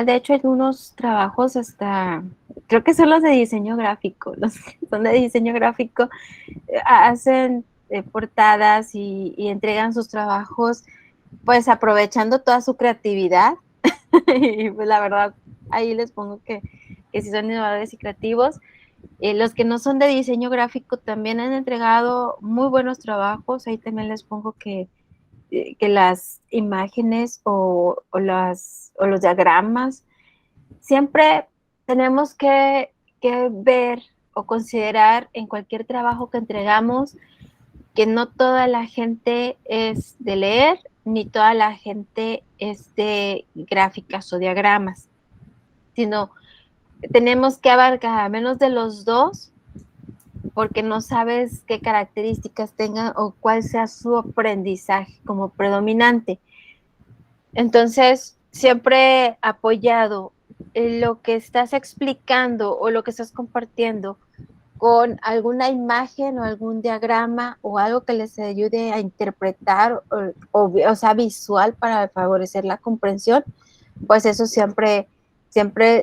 De hecho, hay unos trabajos hasta, creo que son los de diseño gráfico, los que son de diseño gráfico, hacen portadas y entregan sus trabajos, pues aprovechando toda su creatividad. Y pues la verdad, ahí les pongo que sí son innovadores y creativos. Los que no son de diseño gráfico también han entregado muy buenos trabajos. Ahí también les pongo que las imágenes o los diagramas, siempre tenemos que ver o considerar en cualquier trabajo que entregamos que no toda la gente es de leer, ni toda la gente es de gráficas o diagramas, sino tenemos que abarcar a menos de los dos, porque no sabes qué características tengan o cuál sea su aprendizaje como predominante. Entonces, siempre apoyado en lo que estás explicando o lo que estás compartiendo con alguna imagen o algún diagrama o algo que les ayude a interpretar o sea, visual para favorecer la comprensión, pues eso siempre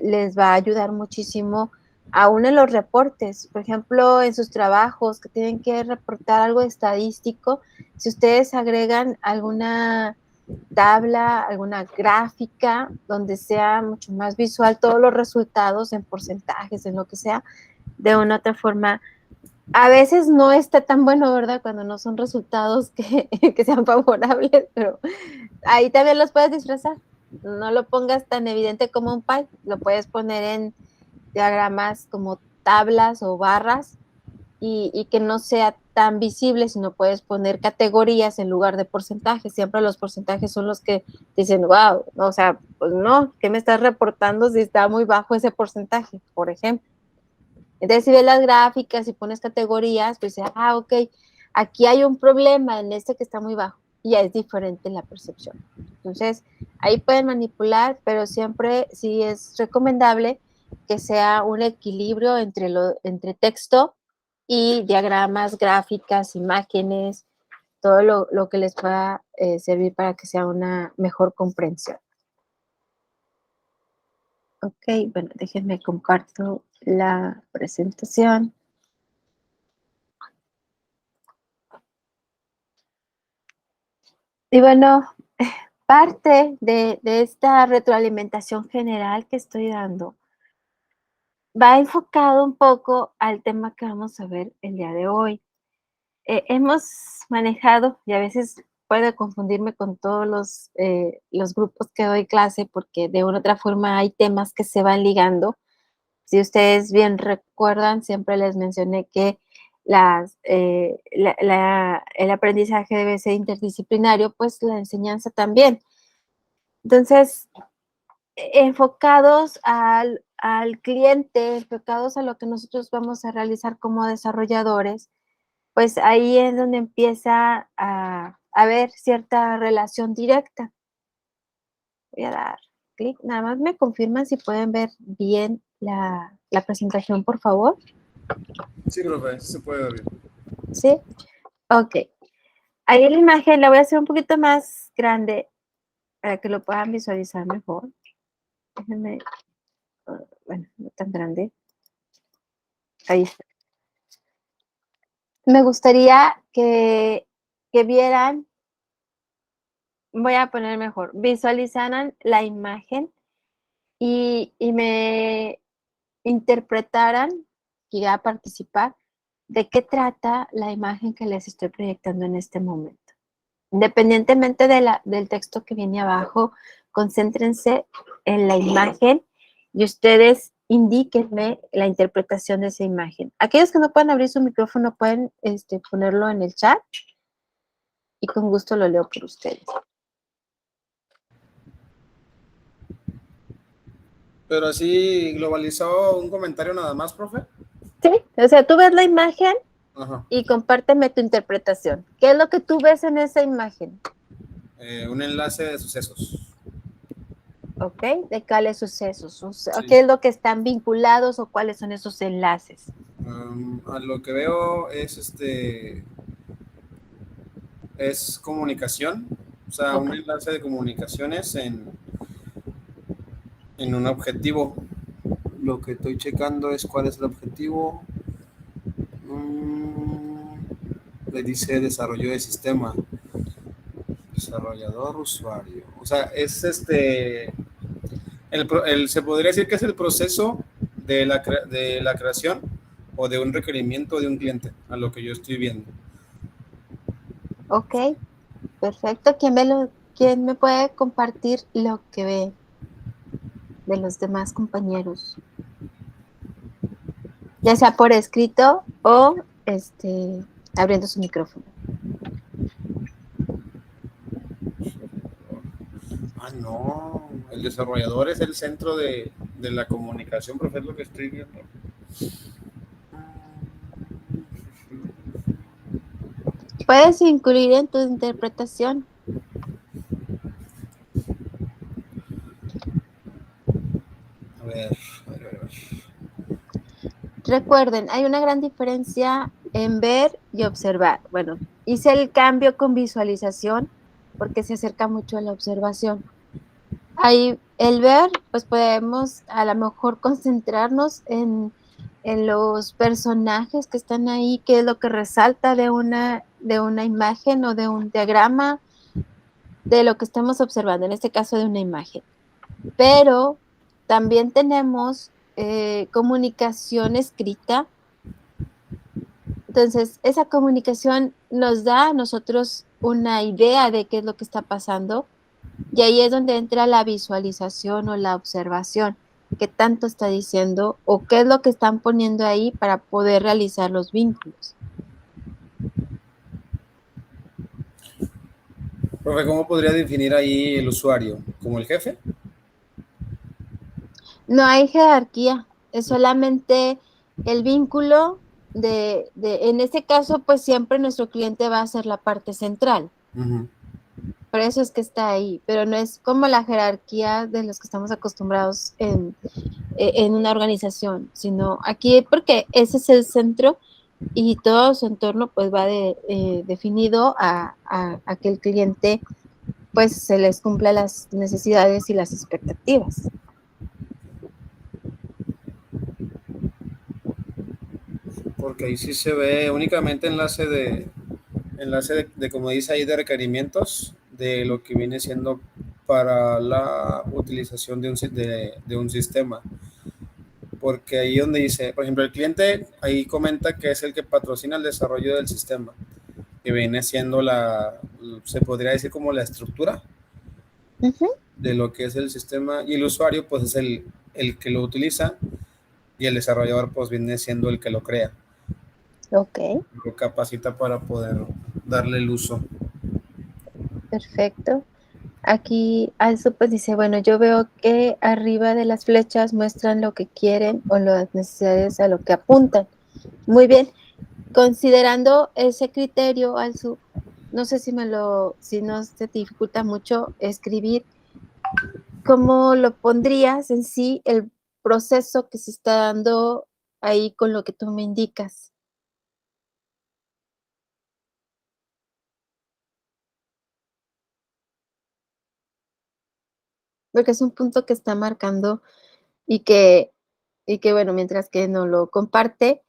les va a ayudar muchísimo, aún en los reportes. Por ejemplo, en sus trabajos que tienen que reportar algo estadístico, si ustedes agregan alguna tabla, alguna gráfica donde sea mucho más visual todos los resultados en porcentajes, en lo que sea, de una u otra forma. A veces no está tan bueno, ¿verdad? Cuando no son resultados que sean favorables, pero ahí también los puedes disfrazar. No lo pongas tan evidente como un pie, lo puedes poner en diagramas como tablas o barras y que no sea tan visible, sino puedes poner categorías en lugar de porcentajes. Siempre los porcentajes son los que dicen, wow, o sea, pues no, ¿qué me estás reportando si está muy bajo ese porcentaje, por ejemplo? Entonces, si ves las gráficas y pones categorías, pues, ok, aquí hay un problema en este que está muy bajo y ya es diferente la percepción. Entonces, ahí pueden manipular, pero siempre sí es recomendable que sea un equilibrio entre texto y diagramas, gráficas, imágenes, todo lo que les pueda servir para que sea una mejor comprensión. Ok, bueno, déjenme comparto la presentación. Y bueno, parte de esta retroalimentación general que estoy dando va enfocado un poco al tema que vamos a ver el día de hoy. Hemos manejado, y a veces puede confundirme con todos los grupos que doy clase, porque de una u otra forma hay temas que se van ligando. Si ustedes bien recuerdan, siempre les mencioné que el aprendizaje debe ser interdisciplinario, pues la enseñanza también. Entonces, enfocados al cliente, enfocados a lo que nosotros vamos a realizar como desarrolladores, pues ahí es donde empieza a haber cierta relación directa. Voy a dar clic, nada más me confirman si pueden ver bien la presentación, por favor. Sí, profe, sí se puede ver bien. Sí, ok. Ahí la imagen la voy a hacer un poquito más grande para que lo puedan visualizar mejor. Déjenme, bueno, no tan grande. Ahí está. Me gustaría que vieran, voy a poner mejor, visualizaran la imagen y me interpretaran, que a participar, de qué trata la imagen que les estoy proyectando en este momento. Independientemente del texto que viene abajo, concéntrense en la imagen y ustedes indíquenme la interpretación de esa imagen. Aquellos que no puedan abrir su micrófono pueden ponerlo en el chat y con gusto lo leo por ustedes. Pero así globalizó un comentario nada más, profe. Sí, o sea, tú ves la imagen Ajá. y compárteme tu interpretación. ¿Qué es lo que tú ves en esa imagen? Un enlace de sucesos. ¿Ok? ¿De cuáles sucesos? O sea, Sí. ¿qué es lo que están vinculados o cuáles son esos enlaces? A lo que veo es comunicación, o sea, Ok. un enlace de comunicaciones En un objetivo. Lo que estoy checando es cuál es el objetivo. Le dice desarrollo de sistema. Desarrollador, usuario. O sea, es se podría decir que es el proceso de la creación o de un requerimiento de un cliente, a lo que yo estoy viendo. Ok, perfecto. ¿Quién me puede compartir lo que ve de los demás compañeros? Ya sea por escrito o abriendo su micrófono. Ah, no. El desarrollador es el centro de la comunicación, profe, es lo que estoy viendo. Puedes incluir en tu interpretación. A ver, a ver, a ver. Recuerden, hay una gran diferencia en ver y observar. Bueno, hice el cambio con visualización porque se acerca mucho a la observación. Ahí el ver, pues podemos a lo mejor concentrarnos en los personajes que están ahí, qué es lo que resalta de una imagen o de un diagrama, de lo que estamos observando, en este caso de una imagen. Pero también tenemos comunicación escrita. Entonces, esa comunicación nos da a nosotros una idea de qué es lo que está pasando y ahí es donde entra la visualización o la observación, qué tanto está diciendo o qué es lo que están poniendo ahí para poder realizar los vínculos. Profe, ¿cómo podría definir ahí el usuario? ¿Como el jefe? No hay jerarquía, es solamente el vínculo en este caso, pues siempre nuestro cliente va a ser la parte central. Uh-huh. Por eso es que está ahí, pero no es como la jerarquía de los que estamos acostumbrados en una organización, sino aquí porque ese es el centro y todo su entorno pues va definido a que el cliente pues se les cumpla las necesidades y las expectativas. Porque ahí sí se ve únicamente enlace de como dice ahí, de requerimientos de lo que viene siendo para la utilización de un sistema. Porque ahí donde dice, por ejemplo, el cliente ahí comenta que es el que patrocina el desarrollo del sistema, que viene siendo se podría decir como la estructura Uh-huh. de lo que es el sistema, y el usuario pues es el que lo utiliza, y el desarrollador pues viene siendo el que lo crea, Ok, lo capacita para poder darle el uso. perfecto. Aquí Alzo pues dice, bueno, yo veo que arriba de las flechas muestran lo que quieren o las necesidades a lo que apuntan. Muy bien, considerando ese criterio, Alzu, no sé si no te dificulta mucho escribir, ¿cómo lo pondrías en sí el proceso que se está dando ahí con lo que tú me indicas? Porque es un punto que está marcando y que, bueno, mientras que no lo comparte,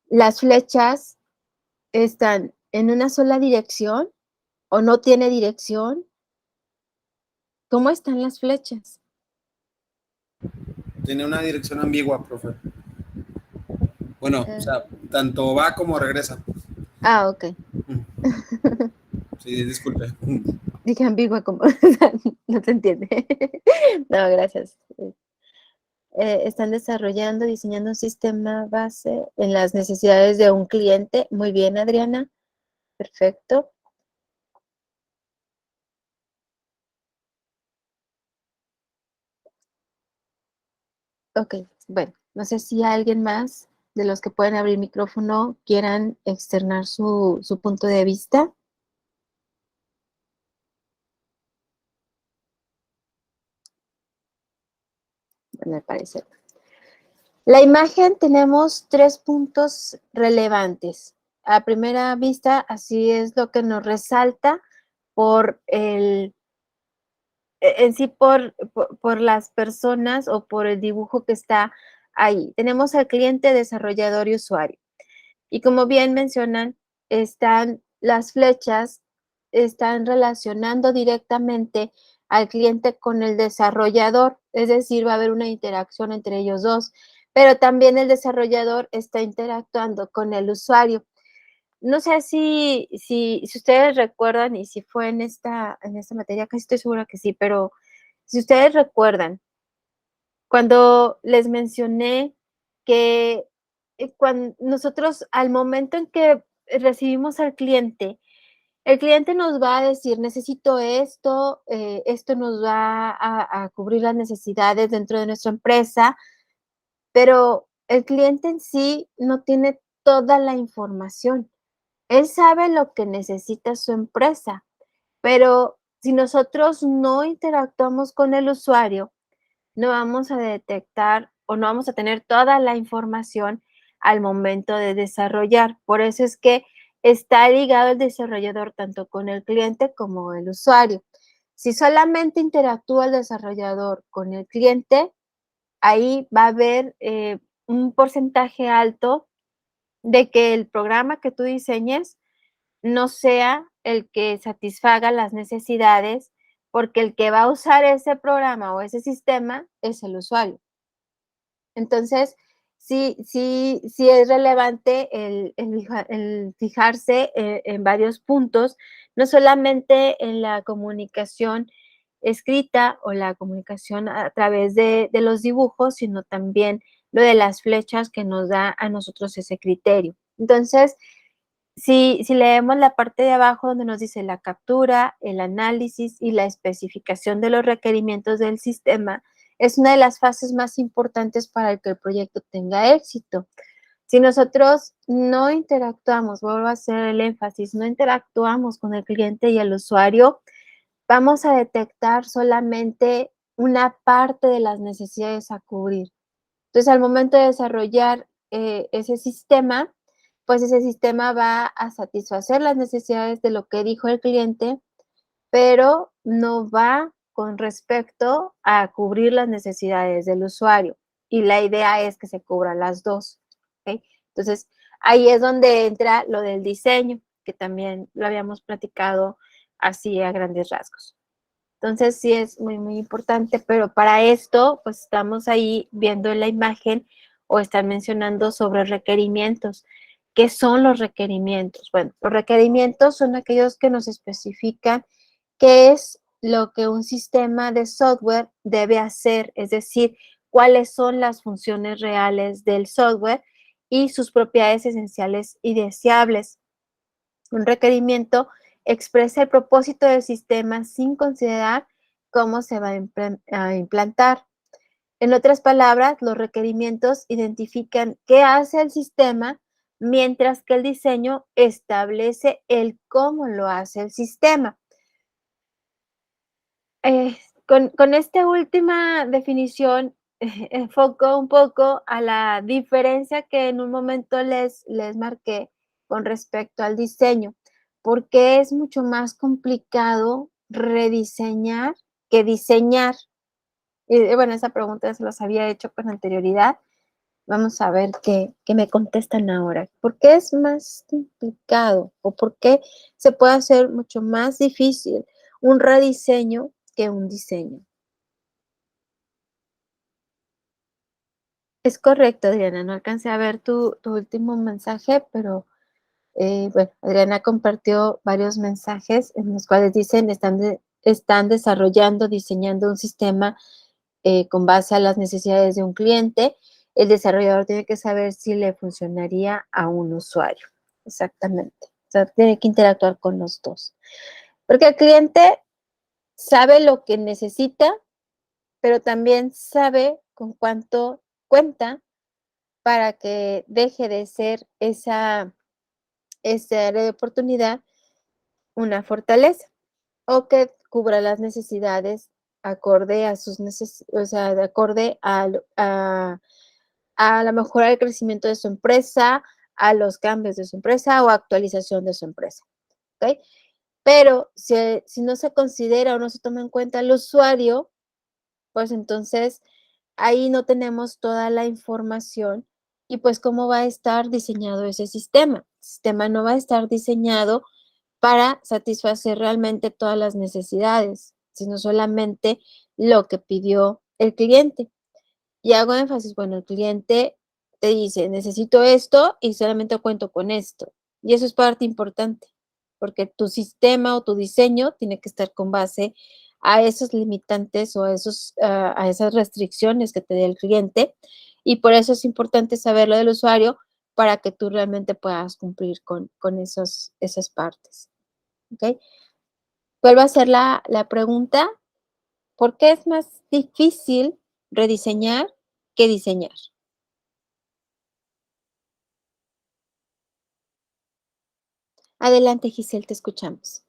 las flechas están en una sola dirección o no tiene dirección. ¿Cómo están las flechas? Tiene una dirección ambigua, profe. Bueno, o sea, tanto va como regresa. Ok. Sí, disculpe. Dije ambigua como, no se entiende. No, gracias. Están desarrollando, diseñando un sistema base en las necesidades de un cliente. Muy bien, Adriana. Perfecto. Ok, bueno, no sé si alguien más de los que pueden abrir micrófono quieran externar su punto de vista. Me parece. La imagen tenemos 3 puntos relevantes. A primera vista, así es lo que nos resalta por en sí por las personas o por el dibujo que está ahí. Tenemos al cliente, desarrollador y usuario. Y como bien mencionan, están las flechas, están relacionando directamente al cliente con el desarrollador, es decir, va a haber una interacción entre ellos dos, pero también el desarrollador está interactuando con el usuario. No sé si ustedes recuerdan y si fue en esta materia, casi estoy segura que sí, pero si ustedes recuerdan, cuando les mencioné que cuando nosotros al momento en que recibimos al cliente, el cliente nos va a decir, necesito esto, esto nos va a cubrir las necesidades dentro de nuestra empresa, pero el cliente en sí no tiene toda la información. Él sabe lo que necesita su empresa, pero si nosotros no interactuamos con el usuario, no vamos a detectar o no vamos a tener toda la información al momento de desarrollar. Por eso es que está ligado el desarrollador tanto con el cliente como el usuario. Si solamente interactúa el desarrollador con el cliente, ahí va a haber un porcentaje alto de que el programa que tú diseñes no sea el que satisfaga las necesidades, porque el que va a usar ese programa o ese sistema es el usuario. Entonces, sí es relevante el fijarse en varios puntos, no solamente en la comunicación escrita o la comunicación a través de los dibujos, sino también lo de las flechas que nos da a nosotros ese criterio. Entonces, si leemos la parte de abajo donde nos dice la captura, el análisis y la especificación de los requerimientos del sistema, es una de las fases más importantes para que el proyecto tenga éxito. Si nosotros no interactuamos, vuelvo a hacer el énfasis, no interactuamos con el cliente y el usuario, vamos a detectar solamente una parte de las necesidades a cubrir. Entonces, al momento de desarrollar ese sistema, pues ese sistema va a satisfacer las necesidades de lo que dijo el cliente, pero no va con respecto a cubrir las necesidades del usuario. Y la idea es que se cubran las dos. ¿Okay? Entonces, ahí es donde entra lo del diseño, que también lo habíamos platicado así a grandes rasgos. Entonces sí es muy, muy importante, pero para esto, pues estamos ahí viendo en la imagen o están mencionando sobre requerimientos. ¿Qué son los requerimientos? Bueno, los requerimientos son aquellos que nos especifican qué es lo que un sistema de software debe hacer, es decir, cuáles son las funciones reales del software y sus propiedades esenciales y deseables. Un requerimiento expresa el propósito del sistema sin considerar cómo se va a implantar. En otras palabras, los requerimientos identifican qué hace el sistema, mientras que el diseño establece el cómo lo hace el sistema. Con esta última definición, enfoco un poco a la diferencia que en un momento les marqué con respecto al diseño, porque es mucho más complicado rediseñar que diseñar. Y bueno, esa pregunta se los había hecho con anterioridad. Vamos a ver qué me contestan ahora. ¿Por qué es más complicado o por qué se puede hacer mucho más difícil un rediseño que un diseño? Es correcto, Adriana, no alcancé a ver tu último mensaje, pero bueno, Adriana compartió varios mensajes en los cuales dicen están desarrollando, diseñando un sistema con base a las necesidades de un cliente. El desarrollador tiene que saber si le funcionaría a un usuario. Exactamente. O sea, tiene que interactuar con los dos. Porque el cliente sabe lo que necesita, pero también sabe con cuánto cuenta para que deje de ser esa área de oportunidad una fortaleza o que cubra las necesidades acorde a sus necesidades, o sea, de acorde a la mejora del crecimiento de su empresa, a los cambios de su empresa o actualización de su empresa. ¿Okay? Pero si no se considera o no se toma en cuenta el usuario, pues entonces ahí no tenemos toda la información y pues cómo va a estar diseñado ese sistema. El sistema no va a estar diseñado para satisfacer realmente todas las necesidades, sino solamente lo que pidió el cliente. Y hago énfasis, bueno, el cliente te dice, necesito esto y solamente cuento con esto. Y eso es parte importante, porque tu sistema o tu diseño tiene que estar con base a esos limitantes o a esas restricciones que te dé el cliente. Y por eso es importante saberlo del usuario para que tú realmente puedas cumplir con esas partes. ¿Okay? Vuelvo a hacer la pregunta, ¿por qué es más difícil rediseñar que diseñar? Adelante, Giselle, te escuchamos.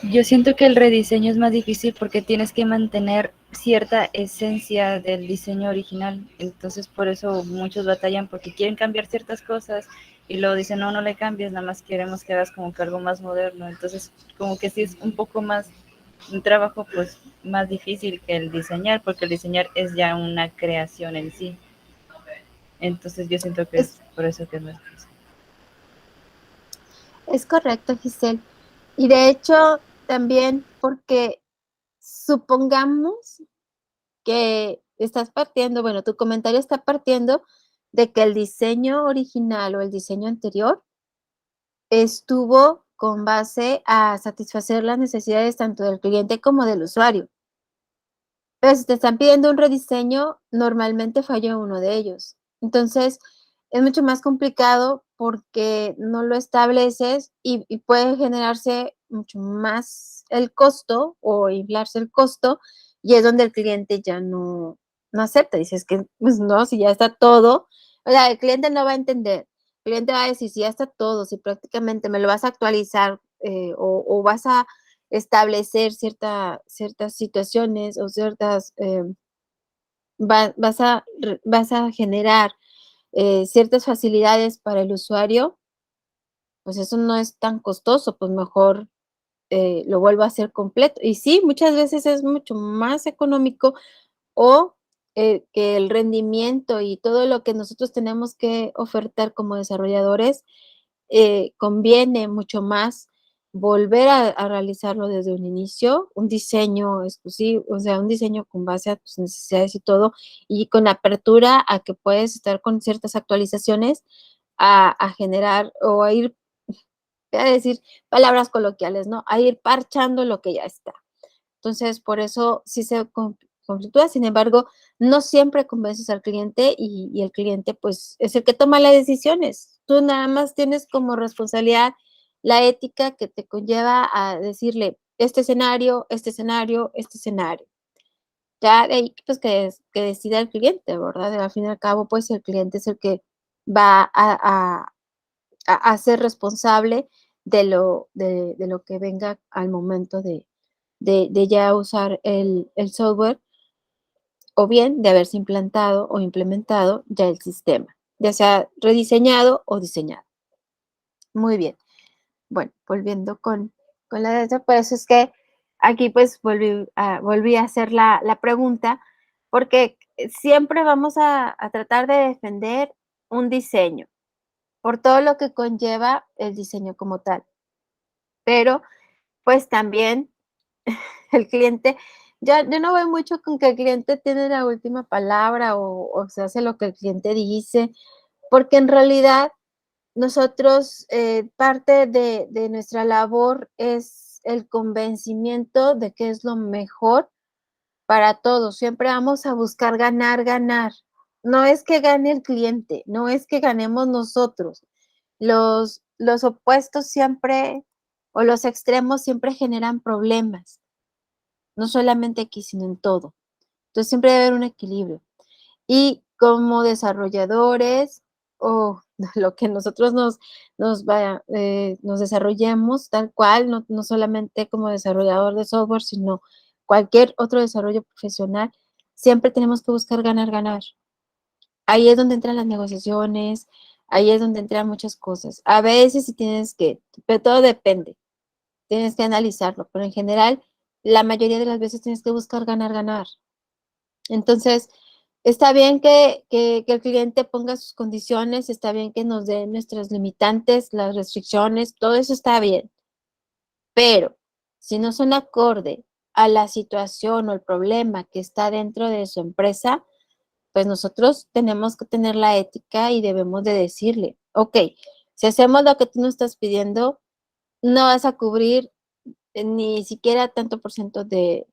Yo siento que el rediseño es más difícil porque tienes que mantener cierta esencia del diseño original. Entonces, por eso muchos batallan porque quieren cambiar ciertas cosas y luego dicen, no, no le cambies, nada más queremos que hagas como que algo más moderno. Entonces, como que sí es un poco más, un trabajo pues más difícil que el diseñar, porque el diseñar es ya una creación en sí. Entonces, yo siento que es por eso que es más difícil. Es correcto, Giselle. Y de hecho, también porque supongamos que estás partiendo, bueno, tu comentario está partiendo de que el diseño original o el diseño anterior estuvo con base a satisfacer las necesidades tanto del cliente como del usuario. Pero si te están pidiendo un rediseño, normalmente falló uno de ellos. Entonces, es mucho más complicado porque no lo estableces y puede generarse mucho más el costo o inflarse el costo y es donde el cliente ya no acepta. Dices que, pues no, si ya está todo, o sea, el cliente no va a entender. El cliente va a decir, si ya está todo, si prácticamente me lo vas a actualizar o vas a establecer ciertas situaciones o ciertas, vas a generar ciertas facilidades para el usuario, pues eso no es tan costoso, pues mejor lo vuelvo a hacer completo. Y sí, muchas veces es mucho más económico o que el rendimiento y todo lo que nosotros tenemos que ofertar como desarrolladores conviene mucho más volver a realizarlo desde un inicio, un diseño exclusivo, o sea, un diseño con base a tus necesidades y todo, y con apertura a que puedes estar con ciertas actualizaciones a generar o a ir, voy a decir palabras coloquiales, ¿no? A ir parchando lo que ya está. Entonces, por eso sí se conflictúa, sin embargo, no siempre convences al cliente y el cliente pues es el que toma las decisiones. Tú nada más tienes como responsabilidad la ética que te conlleva a decirle este escenario, este escenario, este escenario. Ya de ahí pues que decida el cliente, ¿verdad? Al fin y al cabo, pues el cliente es el que va a ser responsable de lo que venga al momento de ya usar el software o bien de haberse implantado o implementado ya el sistema, ya sea rediseñado o diseñado. Muy bien. Bueno, volviendo con la de eso, por eso es que aquí pues volví a hacer la pregunta, porque siempre vamos a tratar de defender un diseño, por todo lo que conlleva el diseño como tal. Pero pues también el cliente, yo no voy mucho con que el cliente tiene la última palabra o se hace lo que el cliente dice, porque en realidad nosotros, parte de nuestra labor es el convencimiento de que es lo mejor para todos. Siempre vamos a buscar ganar, ganar. No es que gane el cliente, no es que ganemos nosotros. Los opuestos siempre o los extremos siempre generan problemas, no solamente aquí, sino en todo. Entonces siempre debe haber un equilibrio. Y como desarrolladores o lo que nosotros nos desarrollemos tal cual, no solamente como desarrollador de software, sino cualquier otro desarrollo profesional, siempre tenemos que buscar ganar, ganar. Ahí es donde entran las negociaciones, Ahí es donde entran muchas cosas. A veces sí tienes que, pero todo depende. Tienes que analizarlo, pero en general, la mayoría de las veces tienes que buscar ganar, ganar. Entonces, está bien que el cliente ponga sus condiciones, está bien que nos dé nuestras limitantes, las restricciones, todo eso está bien. Pero si no son acorde a la situación o el problema que está dentro de su empresa, pues nosotros tenemos que tener la ética y debemos de decirle, ok, si hacemos lo que tú nos estás pidiendo, no vas a cubrir ni siquiera tanto por ciento de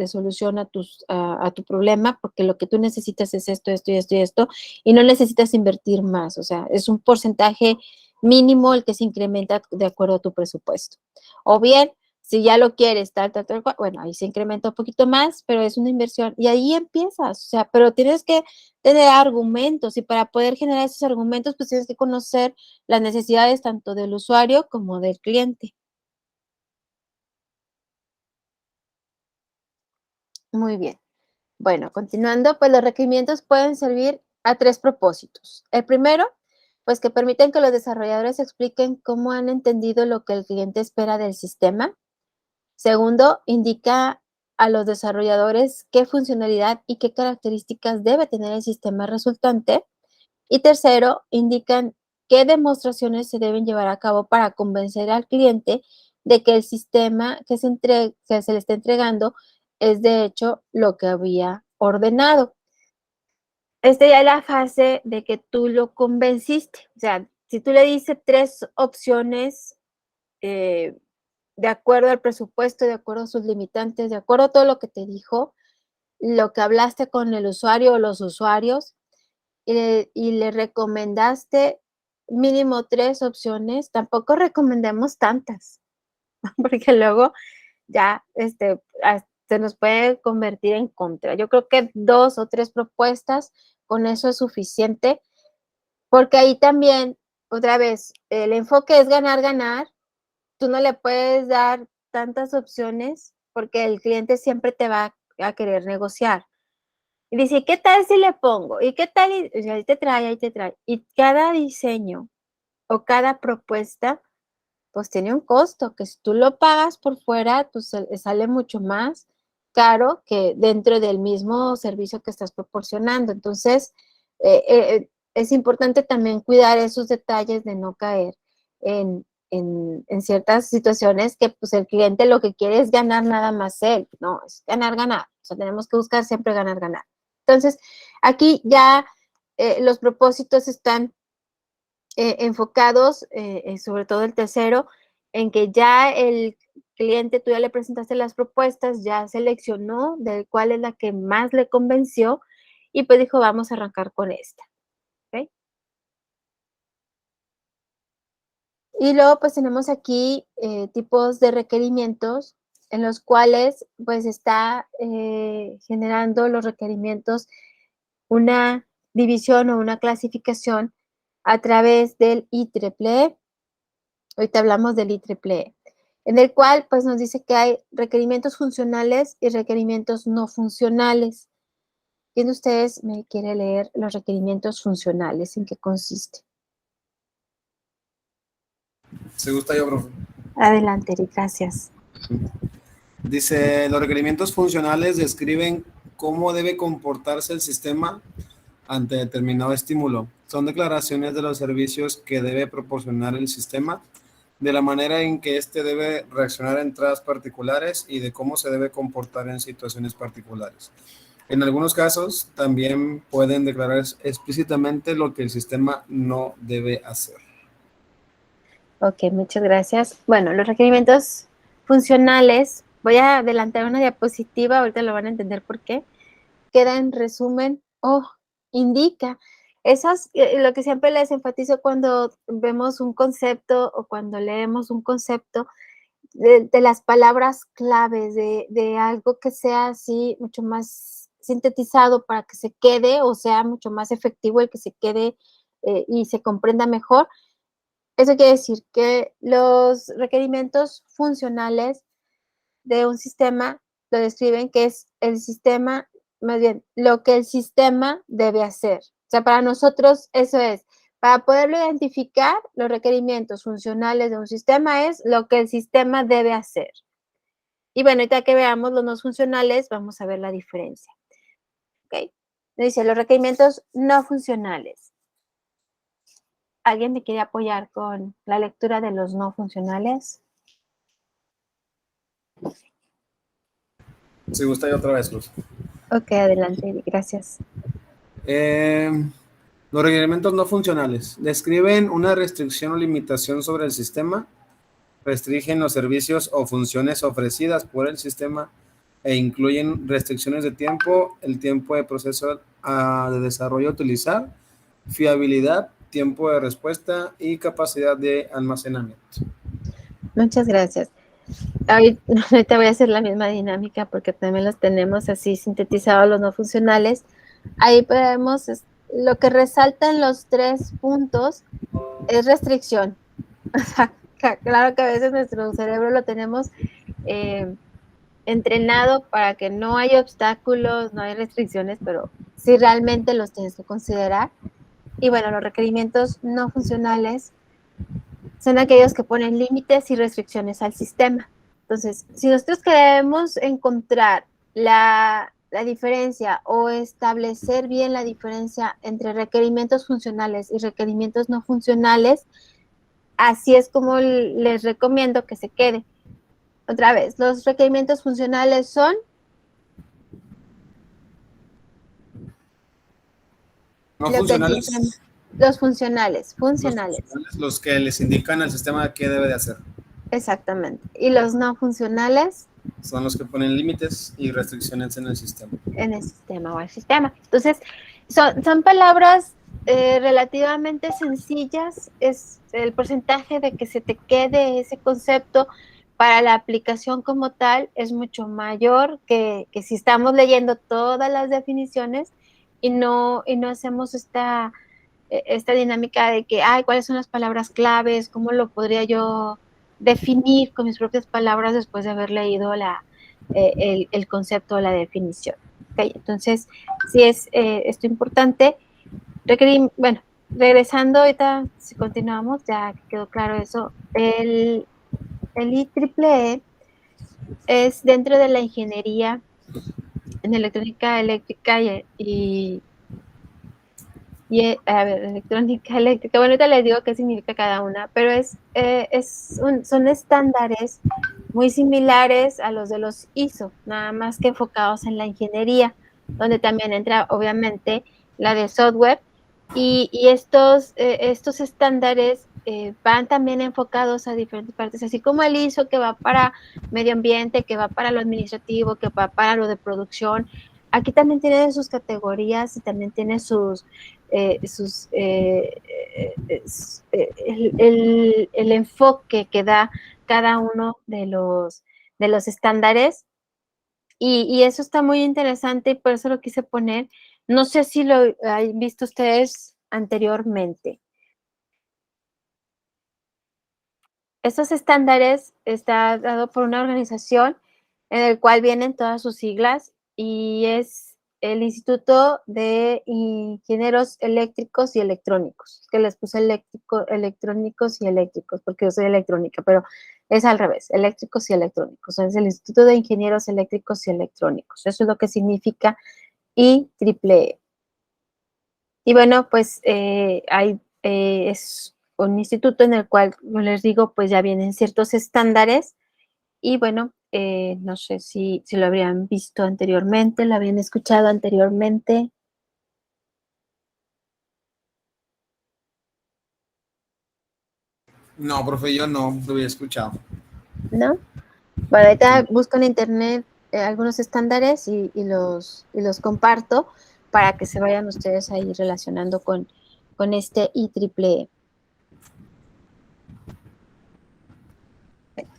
solución a tu problema, porque lo que tú necesitas es esto, esto y esto y esto, y no necesitas invertir más, o sea, es un porcentaje mínimo el que se incrementa de acuerdo a tu presupuesto. O bien, si ya lo quieres, bueno, ahí se incrementa un poquito más, pero es una inversión y ahí empiezas, o sea, pero tienes que tener argumentos y para poder generar esos argumentos, pues tienes que conocer las necesidades tanto del usuario como del cliente. Muy bien. Bueno, continuando, pues los requerimientos pueden servir a tres propósitos. El primero, pues que permiten que los desarrolladores expliquen cómo han entendido lo que el cliente espera del sistema. Segundo, indica a los desarrolladores qué funcionalidad y qué características debe tener el sistema resultante. Y tercero, indican qué demostraciones se deben llevar a cabo para convencer al cliente de que el sistema que se le está entregando es de hecho lo que había ordenado. Esta ya es la fase de que tú lo convenciste. O sea, si tú le dices tres opciones de acuerdo al presupuesto, de acuerdo a sus limitantes, de acuerdo a todo lo que te dijo, lo que hablaste con el usuario o los usuarios, y le recomendaste mínimo tres opciones, tampoco recomendemos tantas, porque luego ya se nos puede convertir en contra. Yo creo que dos o tres propuestas, con eso es suficiente, porque ahí también, otra vez, el enfoque es ganar, ganar. Tú no le puedes dar tantas opciones porque el cliente siempre te va a querer negociar. Y dice, ¿qué tal si le pongo? ¿Y qué tal? Y ahí te trae, ahí te trae. Y cada diseño o cada propuesta, pues tiene un costo, que si tú lo pagas por fuera, pues sale mucho más caro que dentro del mismo servicio que estás proporcionando. Entonces, es importante también cuidar esos detalles de no caer en ciertas situaciones que pues el cliente lo que quiere es ganar nada más él, no, es ganar, ganar. O sea, tenemos que buscar siempre ganar, ganar. Entonces, aquí ya los propósitos están enfocados, sobre todo el tercero, en que ya el cliente, tú ya le presentaste las propuestas, ya seleccionó de cuál es la que más le convenció y pues dijo, vamos a arrancar con esta. ¿Okay? Y luego pues tenemos aquí tipos de requerimientos en los cuales pues está generando los requerimientos una división o una clasificación a través del IEEE. Ahorita hablamos del IEEE, en el cual pues nos dice que hay requerimientos funcionales y requerimientos no funcionales. ¿Quién de ustedes me quiere leer los requerimientos funcionales? ¿En qué consiste? ¿Se gusta yo, profe? Adelante, Eric, gracias. Dice, los requerimientos funcionales describen cómo debe comportarse el sistema ante determinado estímulo. Son declaraciones de los servicios que debe proporcionar el sistema, de la manera en que éste debe reaccionar a entradas particulares y de cómo se debe comportar en situaciones particulares. En algunos casos, también pueden declarar explícitamente lo que el sistema no debe hacer. Ok, muchas gracias. Bueno, los requerimientos funcionales, voy a adelantar una diapositiva, ahorita lo van a entender por qué. Queda en resumen o indica. Esas, lo que siempre les enfatizo cuando vemos un concepto o cuando leemos un concepto, de las palabras claves, de algo que sea así mucho más sintetizado para que se quede o sea mucho más efectivo el que se quede y se comprenda mejor. Eso quiere decir que los requerimientos funcionales de un sistema lo describen que es el sistema, más bien, lo que el sistema debe hacer. O sea, para nosotros eso es, Para poderlo identificar, los requerimientos funcionales de un sistema es lo que el sistema debe hacer. Y bueno, ahorita que veamos los no funcionales, vamos a ver la diferencia. ¿Ok? Dice, los requerimientos no funcionales. ¿Alguien me quiere apoyar con la lectura de los no funcionales? Si gusta, yo otra vez, Luz. Ok, adelante, gracias. Los requerimientos no funcionales describen una restricción o limitación sobre el sistema, restringen los servicios o funciones ofrecidas por el sistema e incluyen restricciones de tiempo, el tiempo de proceso de desarrollo a utilizar, fiabilidad, tiempo de respuesta y capacidad de almacenamiento. Muchas gracias. Ahorita voy a hacer la misma dinámica porque también los tenemos así sintetizados los no funcionales. Ahí podemos, lo que resaltan los 3 puntos es restricción. O sea, claro que a veces nuestro cerebro lo tenemos entrenado para que no haya obstáculos, no hay restricciones, pero sí realmente los tienes que considerar. Y bueno, los requerimientos no funcionales son aquellos que ponen límites y restricciones al sistema. Entonces, si nosotros queremos encontrar la diferencia o establecer bien la diferencia entre requerimientos funcionales y requerimientos no funcionales, así es como les recomiendo que se quede. Otra vez, los requerimientos funcionales son No funcionales. Los funcionales. Los que les indican al sistema qué debe de hacer. Exactamente. Y los no funcionales son los que ponen límites y restricciones en el sistema. En el sistema o al sistema. Entonces, son palabras relativamente sencillas. Es el porcentaje de que se te quede ese concepto para la aplicación como tal es mucho mayor que si estamos leyendo todas las definiciones y no hacemos esta dinámica de que, ¿cuáles son las palabras claves? ¿Cómo lo podría yo definir con mis propias palabras después de haber leído el concepto o la definición? ¿Okay? Entonces, sí es esto importante. Bueno, regresando ahorita, si continuamos, ya quedó claro eso. El IEEE es dentro de la ingeniería en electrónica eléctrica a ver, electrónica, eléctrica, bueno, ahorita les digo qué significa cada una, pero son estándares muy similares a los de los ISO, nada más que enfocados en la ingeniería, donde también entra, obviamente, la de software, y estos estándares van también enfocados a diferentes partes, así como el ISO que va para medio ambiente, que va para lo administrativo, que va para lo de producción. Aquí también tiene sus categorías y también tiene el enfoque que da cada uno de los estándares y eso está muy interesante y por eso lo quise poner. No sé si lo han visto ustedes anteriormente. Estos estándares está dado por una organización en el cual vienen todas sus siglas y es el Instituto de Ingenieros Eléctricos y Electrónicos, que les puse electrónicos y eléctricos, porque yo soy electrónica, pero es al revés, eléctricos y electrónicos. Es el Instituto de Ingenieros Eléctricos y Electrónicos. Eso es lo que significa IEEE. Y bueno, pues es un instituto en el cual, como les digo, pues ya vienen ciertos estándares y bueno, no sé si lo habrían visto anteriormente, lo habían escuchado anteriormente. No, profe, yo no lo había escuchado. ¿No? Bueno, ahorita busco en internet algunos estándares y los comparto para que se vayan ustedes ahí relacionando con este IEEE.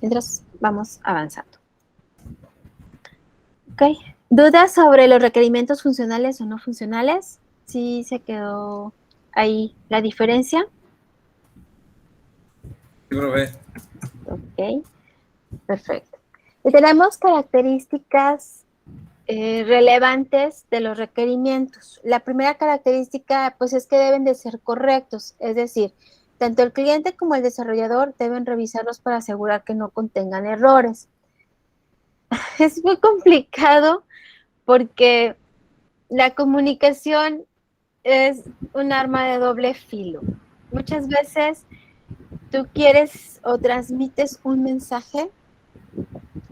Mientras vamos avanzando. Ok. ¿Dudas sobre los requerimientos funcionales o no funcionales? ¿Sí se quedó ahí la diferencia? Sí, profe. Ok, perfecto. Y tenemos características relevantes de los requerimientos. La primera característica, pues, es que deben de ser correctos, es decir, tanto el cliente como el desarrollador deben revisarlos para asegurar que no contengan errores. Es muy complicado porque la comunicación es un arma de doble filo. Muchas veces tú quieres o transmites un mensaje,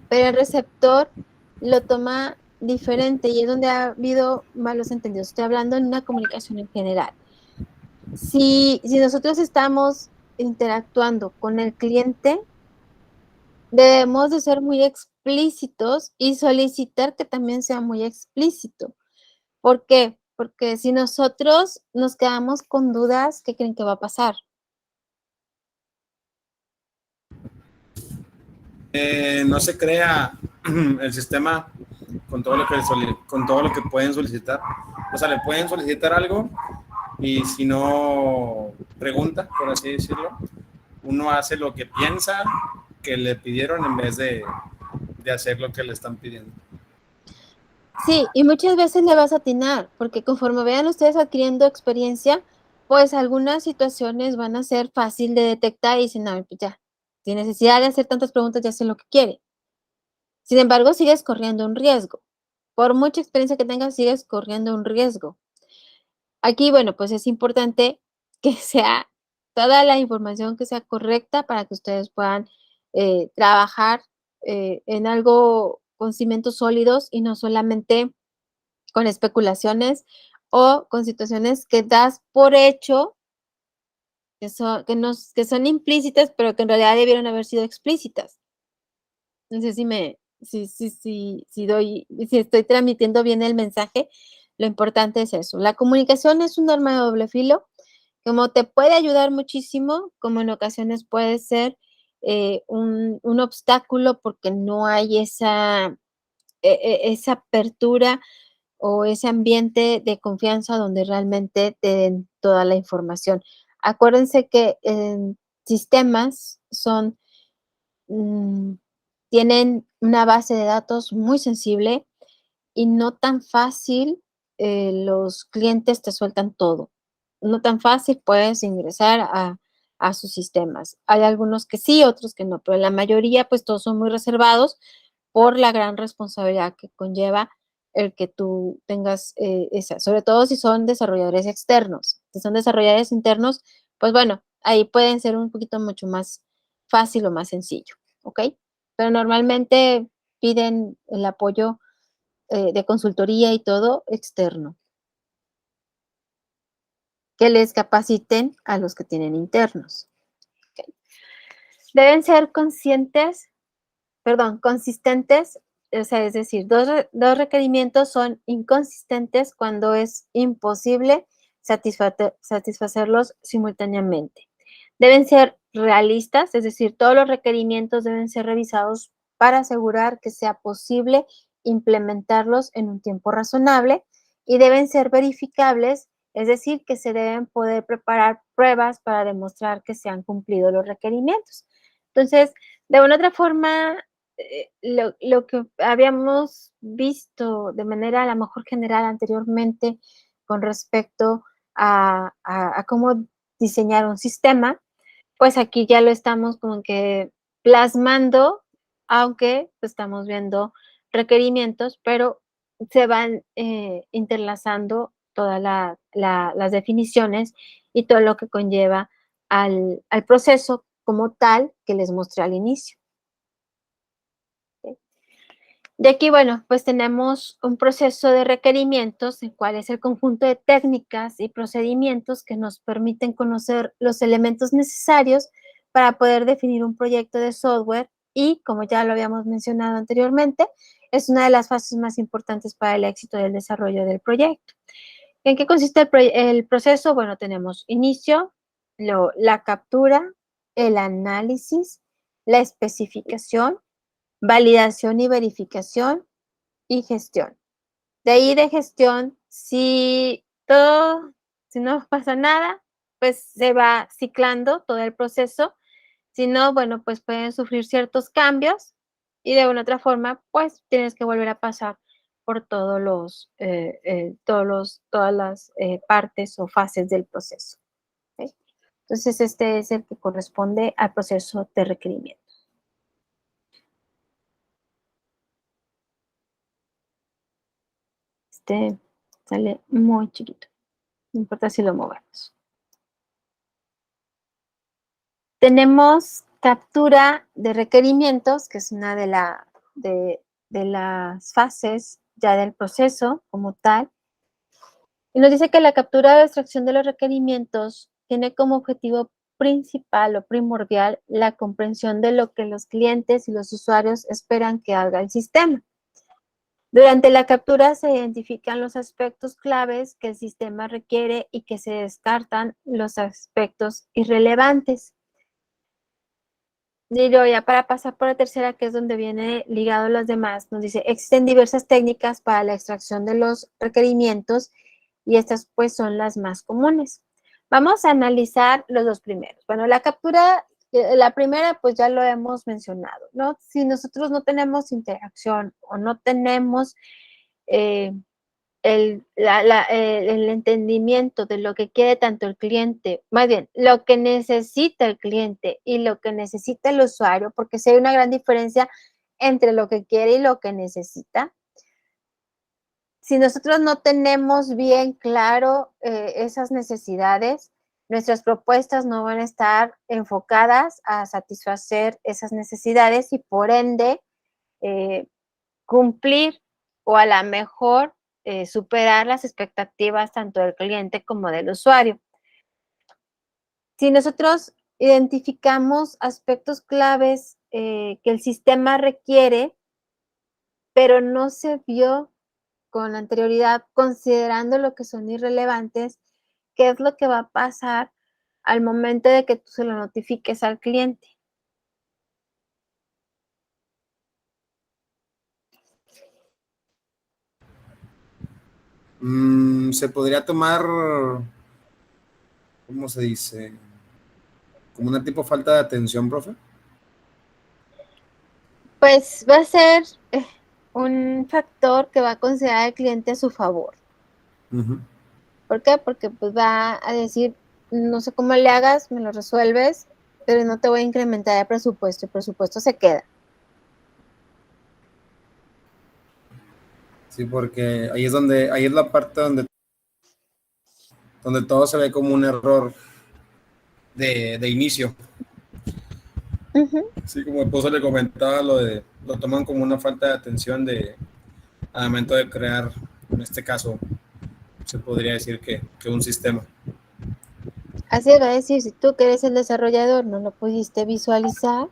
pero el receptor lo toma diferente y es donde ha habido malos entendidos. Estoy hablando en una comunicación en general. Si nosotros estamos interactuando con el cliente, debemos de ser muy explícitos y solicitar que también sea muy explícito. ¿Por qué? Porque si nosotros nos quedamos con dudas, ¿qué creen que va a pasar? No se crea el sistema con todo lo que pueden solicitar. O sea, le pueden solicitar algo y si no pregunta, por así decirlo, uno hace lo que piensa que le pidieron en vez de hacer lo que le están pidiendo. Sí, y muchas veces le vas a atinar, porque conforme vean ustedes adquiriendo experiencia, pues algunas situaciones van a ser fácil de detectar y dicen, no, pues ya, sin necesidad de hacer tantas preguntas, ya sé lo que quiere. Sin embargo, sigues corriendo un riesgo. Por mucha experiencia que tengas, sigues corriendo un riesgo. Aquí, bueno, pues es importante que sea toda la información que sea correcta para que ustedes puedan trabajar en algo con cimientos sólidos y no solamente con especulaciones o con situaciones que das por hecho que son implícitas, pero que en realidad debieron haber sido explícitas. No sé si estoy transmitiendo bien el mensaje. Lo importante es eso. La comunicación es un arma de doble filo, como te puede ayudar muchísimo, como en ocasiones puede ser un obstáculo porque no hay esa apertura o ese ambiente de confianza donde realmente te den toda la información. Acuérdense que sistemas mm, tienen una base de datos muy sensible y no tan fácil los clientes te sueltan todo. No tan fácil puedes ingresar a sus sistemas. Hay algunos que sí, otros que no, pero la mayoría pues todos son muy reservados por la gran responsabilidad que conlleva el que tú tengas esa, sobre todo si son desarrolladores externos. Si son desarrolladores internos, pues bueno, ahí pueden ser un poquito mucho más fácil o más sencillo, ¿ok? Pero normalmente piden el apoyo de consultoría y todo externo, que les capaciten a los que tienen internos. ¿Okay? Deben ser consistentes, o sea, es decir, dos requerimientos son inconsistentes cuando es imposible satisfacerlos simultáneamente. Deben ser realistas, es decir, todos los requerimientos deben ser revisados para asegurar que sea posible implementarlos en un tiempo razonable y deben ser verificables, es decir, que se deben poder preparar pruebas para demostrar que se han cumplido los requerimientos. Entonces, de una otra forma, lo que habíamos visto de manera a lo mejor general anteriormente con respecto a cómo diseñar un sistema, pues aquí ya lo estamos como que plasmando, aunque pues, estamos viendo requerimientos, pero se van interlazando todas las definiciones y todo lo que conlleva al proceso como tal que les mostré al inicio. De aquí, bueno, pues tenemos un proceso de requerimientos, el cual es el conjunto de técnicas y procedimientos que nos permiten conocer los elementos necesarios para poder definir un proyecto de software y, como ya lo habíamos mencionado anteriormente, es una de las fases más importantes para el éxito del desarrollo del proyecto. ¿En qué consiste el proceso? Bueno, tenemos inicio, la captura, el análisis, la especificación, validación y verificación y gestión. De ahí de gestión, si no pasa nada, pues se va ciclando todo el proceso. Si no, bueno, pues pueden sufrir ciertos cambios y de una otra forma, pues tienes que volver a pasar por todas las partes o fases del proceso. ¿Ok? Entonces, este es el que corresponde al proceso de requerimiento. Este sale muy chiquito, no importa si lo movemos. Tenemos captura de requerimientos, que es una de las fases ya del proceso como tal. Y nos dice que la captura de extracción de los requerimientos tiene como objetivo principal o primordial la comprensión de lo que los clientes y los usuarios esperan que haga el sistema. Durante la captura se identifican los aspectos claves que el sistema requiere y que se descartan los aspectos irrelevantes. Y luego ya para pasar por la tercera, que es donde viene ligado a los demás, nos dice, existen diversas técnicas para la extracción de los requerimientos y estas pues son las más comunes. Vamos a analizar los dos primeros. Bueno, la captura, la primera pues ya lo hemos mencionado, ¿no? Si nosotros no tenemos interacción o no tenemos el entendimiento de lo que quiere tanto el cliente, más bien, lo que necesita el cliente y lo que necesita el usuario, porque si hay una gran diferencia entre lo que quiere y lo que necesita. Si nosotros no tenemos bien claro esas necesidades, nuestras propuestas no van a estar enfocadas a satisfacer esas necesidades y por ende cumplir o a la mejor superar las expectativas tanto del cliente como del usuario. Si nosotros identificamos aspectos claves que el sistema requiere, pero no se vio con anterioridad considerando lo que son irrelevantes, ¿qué es lo que va a pasar al momento de que tú se lo notifiques al cliente? Se podría tomar, ¿cómo se dice? Como una tipo falta de atención, profe. Pues va a ser un factor que va a considerar al cliente a su favor. ¿Por qué? Porque pues va a decir, no sé cómo le hagas, me lo resuelves, pero no te voy a incrementar el presupuesto se queda. Sí, porque ahí es la parte donde todo se ve como un error de inicio. Sí, como esposo le comentaba, lo toman como una falta de atención al momento de crear, en este caso, se podría decir que un sistema. Así va a decir, si tú que eres el desarrollador no lo pudiste visualizar,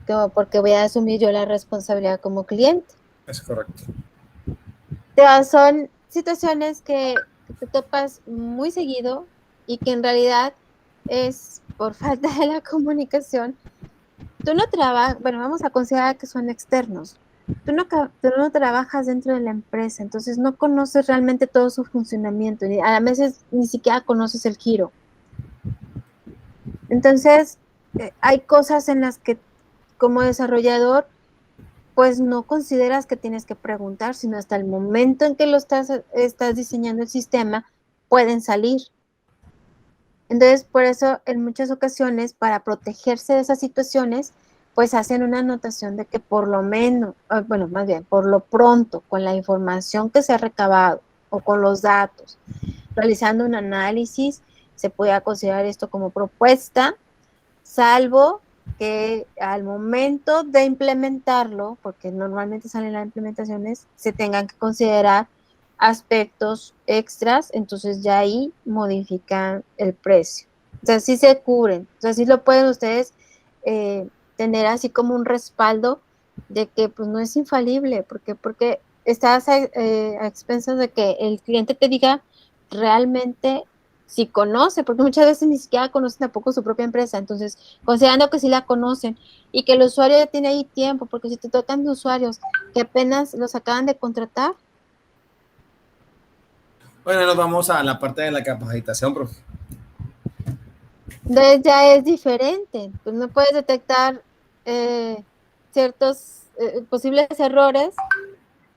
como porque voy a asumir yo la responsabilidad como cliente. Es correcto. Son situaciones que te topas muy seguido y que en realidad es por falta de la comunicación. Tú no trabajas, bueno, vamos a considerar que son externos. Tú no trabajas dentro de la empresa, entonces no conoces realmente todo su funcionamiento, y a veces ni siquiera conoces el giro. Entonces, hay cosas en las que como desarrollador, pues no consideras que tienes que preguntar, sino hasta el momento en que lo estás diseñando el sistema, pueden salir. Entonces, por eso, en muchas ocasiones, para protegerse de esas situaciones, pues hacen una anotación de que por lo menos, bueno, más bien, por lo pronto, con la información que se ha recabado o con los datos, realizando un análisis, se puede considerar esto como propuesta, salvo que al momento de implementarlo, porque normalmente salen las implementaciones, se tengan que considerar aspectos extras, entonces ya ahí modifican el precio. O sea, sí se cubren, o sea, sí lo pueden ustedes tener así como un respaldo de que pues no es infalible, porque estás a expensas de que el cliente te diga realmente si conoce, porque muchas veces ni siquiera conocen tampoco su propia empresa, entonces considerando que sí la conocen y que el usuario ya tiene ahí tiempo, porque si te tocan de usuarios que apenas los acaban de contratar. Bueno, nos vamos a la parte de la capacitación, profe. Entonces ya es diferente, pues no puedes detectar ciertos posibles errores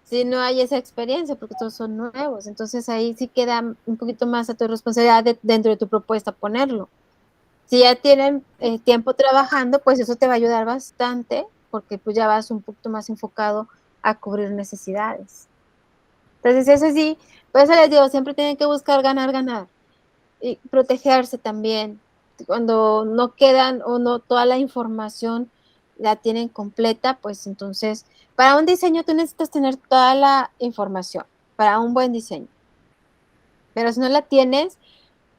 si no hay esa experiencia, porque todos son nuevos. Entonces ahí sí queda un poquito más a tu responsabilidad dentro de tu propuesta ponerlo. Si ya tienen tiempo trabajando, pues eso te va a ayudar bastante, porque pues ya vas un poquito más enfocado a cubrir necesidades. Entonces eso sí, por eso les digo, siempre tienen que buscar ganar, ganar y protegerse también. Cuando no quedan o no toda la información la tienen completa, pues entonces para un diseño tú necesitas tener toda la información para un buen diseño. Pero si no la tienes,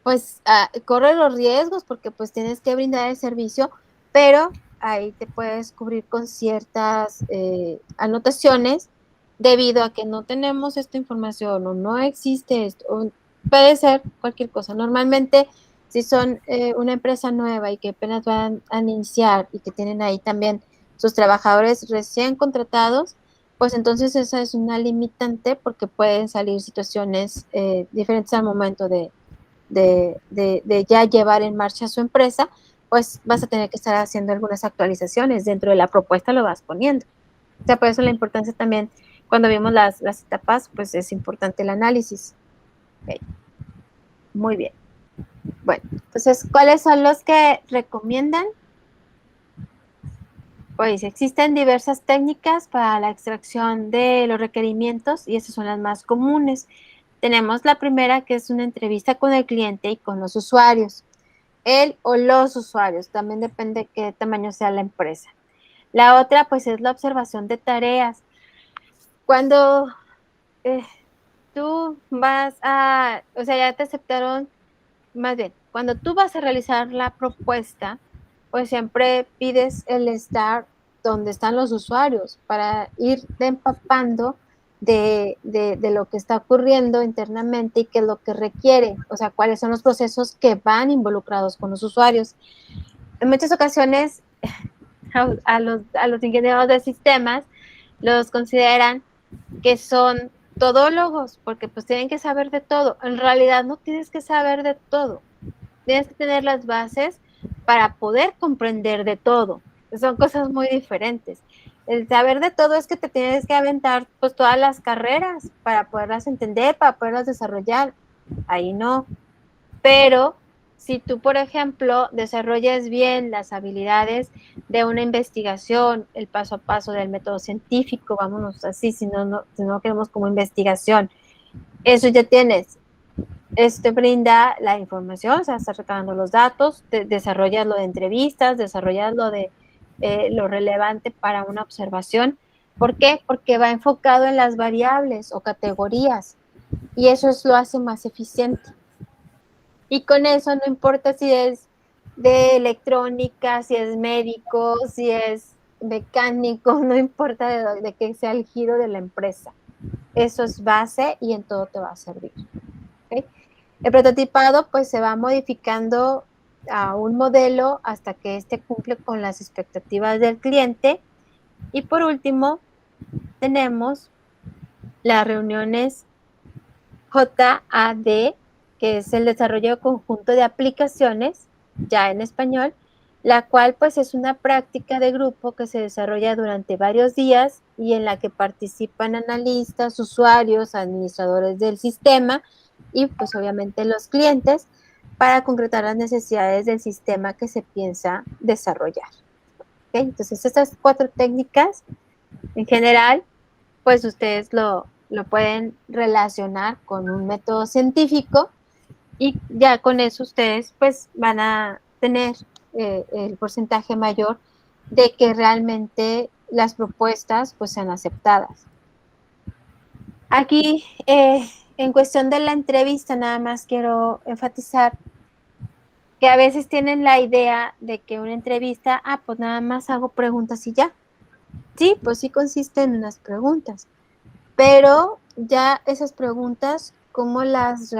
pues corre los riesgos porque pues tienes que brindar el servicio, pero ahí te puedes cubrir con ciertas anotaciones debido a que no tenemos esta información o no existe esto, o puede ser cualquier cosa. Normalmente, si son una empresa nueva y que apenas van a iniciar y que tienen ahí también sus trabajadores recién contratados, pues entonces esa es una limitante porque pueden salir situaciones diferentes al momento de ya llevar en marcha su empresa, pues vas a tener que estar haciendo algunas actualizaciones. Dentro de la propuesta lo vas poniendo. O sea, por eso la importancia también, cuando vimos las etapas, pues es importante el análisis. Okay. Muy bien. Bueno, entonces, ¿cuáles son los que recomiendan? Pues existen diversas técnicas para la extracción de los requerimientos y esas son las más comunes. Tenemos la primera, que es una entrevista con el cliente y con los usuarios. Él o los usuarios, también depende de qué tamaño sea la empresa. La otra, pues, es la observación de tareas. Cuando tú vas o sea, ya te aceptaron, más bien, cuando tú vas a realizar la propuesta, pues siempre pides el estar donde están los usuarios para ir empapando de lo que está ocurriendo internamente y qué es lo que requiere, o sea, cuáles son los procesos que van involucrados con los usuarios. En muchas ocasiones, a los ingenieros de sistemas los consideran que son todólogos, porque pues tienen que saber de todo. En realidad no tienes que saber de todo. Tienes que tener las bases para poder comprender de todo. Son cosas muy diferentes. El saber de todo es que te tienes que aventar pues todas las carreras para poderlas entender, para poderlas desarrollar. Ahí no. Pero si tú, por ejemplo, desarrollas bien las habilidades de una investigación, el paso a paso del método científico, vámonos así, si no queremos como investigación, eso ya tienes. Esto te brinda la información, o sea, estás recabando los datos, desarrollas lo de entrevistas, desarrollas lo de lo relevante para una observación. ¿Por qué? Porque va enfocado en las variables o categorías y eso lo hace más eficiente. Y con eso no importa si es de electrónica, si es médico, si es mecánico, no importa de qué sea el giro de la empresa. Eso es base y en todo te va a servir. ¿Okay? El prototipado pues se va modificando a un modelo hasta que éste cumple con las expectativas del cliente. Y por último, tenemos las reuniones JAD, que es el desarrollo conjunto de aplicaciones, ya en español, la cual pues es una práctica de grupo que se desarrolla durante varios días y en la que participan analistas, usuarios, administradores del sistema y pues obviamente los clientes para concretar las necesidades del sistema que se piensa desarrollar. ¿Okay? Entonces estas 4 técnicas en general pues ustedes lo pueden relacionar con un método científico y ya con eso ustedes pues van a tener el porcentaje mayor de que realmente las propuestas pues sean aceptadas. Aquí en cuestión de la entrevista nada más quiero enfatizar que a veces tienen la idea de que una entrevista, pues nada más hago preguntas y ya. Sí, pues sí consiste en unas preguntas. Pero ya esas preguntas, ¿cómo las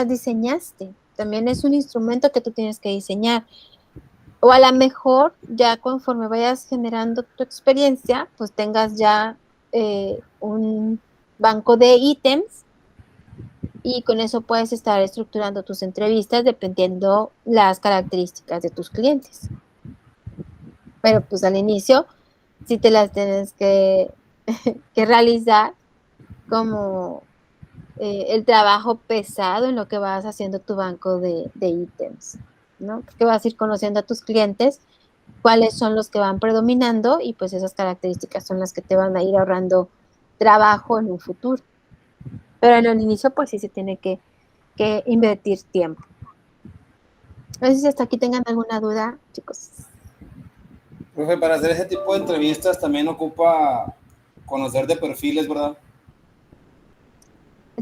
diseñaste? También es un instrumento que tú tienes que diseñar. O a lo mejor ya conforme vayas generando tu experiencia, pues tengas ya un banco de ítems y con eso puedes estar estructurando tus entrevistas dependiendo las características de tus clientes. Pero pues al inicio, sí te las tienes que realizar como el trabajo pesado en lo que vas haciendo tu banco de ítems, ¿no? Porque vas a ir conociendo a tus clientes, cuáles son los que van predominando y pues esas características son las que te van a ir ahorrando trabajo en un futuro. Pero en el inicio pues sí se tiene que invertir tiempo. No sé si hasta aquí tengan alguna duda, chicos. Profe, para hacer ese tipo de entrevistas también ocupa conocer de perfiles, ¿verdad?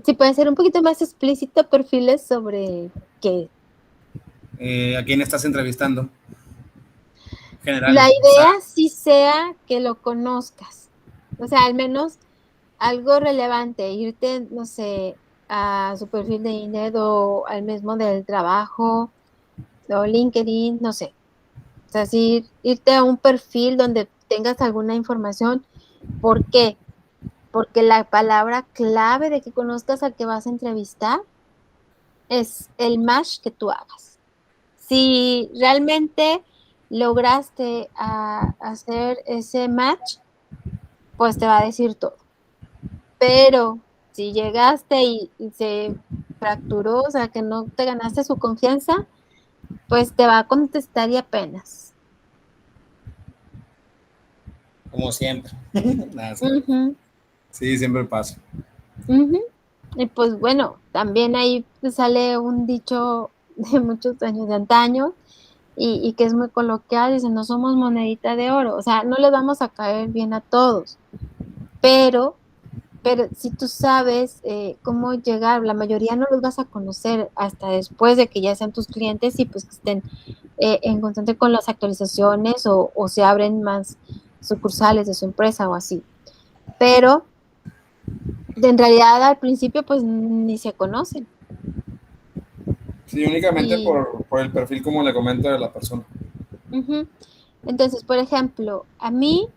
Si pueden ser un poquito más explícito, perfiles sobre qué. ¿A quién estás entrevistando? General. La idea sí sea que lo conozcas. O sea, al menos algo relevante, irte, no sé, a su perfil de Indeed o al mismo del trabajo o LinkedIn, no sé. O sea, sí, irte a un perfil donde tengas alguna información. ¿Por qué? Porque la palabra clave de que conozcas al que vas a entrevistar es el match que tú hagas. Si realmente lograste hacer ese match, pues te va a decir todo. Pero si llegaste y se fracturó, o sea, que no te ganaste su confianza, pues te va a contestar y apenas. Como siempre. Nada, Uh-huh. sí, siempre pasa. Uh-huh. Y pues bueno, también ahí sale un dicho de muchos años de antaño y que es muy coloquial, dice, no somos monedita de oro, o sea, no le vamos a caer bien a todos, pero si tú sabes cómo llegar, la mayoría no los vas a conocer hasta después de que ya sean tus clientes y pues que estén en constante con las actualizaciones o se abren más sucursales de su empresa o así. Pero en realidad al principio pues ni se conocen. Sí, únicamente Y, por el perfil, como le comento, de la persona. uh-huh. Entonces, por ejemplo, a mí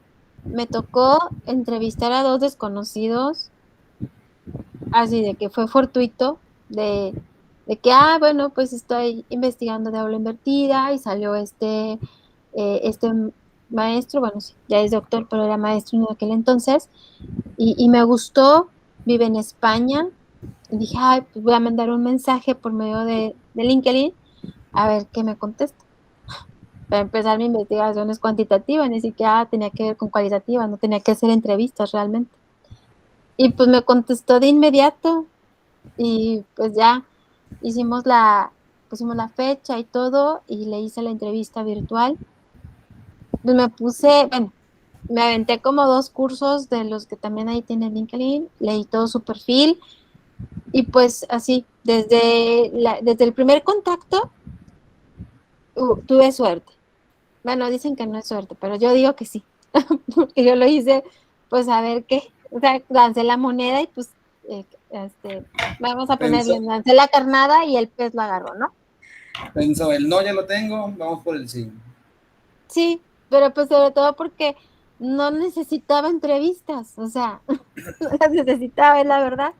me tocó entrevistar a 2 desconocidos, así de que fue fortuito, de que, bueno, pues estoy investigando de aula invertida y salió este maestro, bueno, sí, ya es doctor, pero era maestro en aquel entonces, y me gustó, vive en España, y dije, ay, pues voy a mandar un mensaje por medio de LinkedIn a ver qué me contesta. Para empezar, mi investigación es cuantitativa, ni siquiera tenía que ver con cualitativa, no tenía que hacer entrevistas realmente. Y pues me contestó de inmediato y pues ya pusimos la fecha y todo y le hice la entrevista virtual. Pues bueno, me aventé como 2 cursos de los que también ahí tiene LinkedIn, leí todo su perfil y pues así, desde el primer contacto tuve suerte. Bueno, dicen que no es suerte, pero yo digo que sí, porque yo lo hice, pues a ver qué, o sea, lancé la moneda y pues, vamos a ponerle, lancé la carnada y el pez lo agarró, ¿no? Pensó, el no ya lo tengo, vamos por el sí. Sí, pero pues sobre todo porque no necesitaba entrevistas, o sea, no las necesitaba, es la verdad.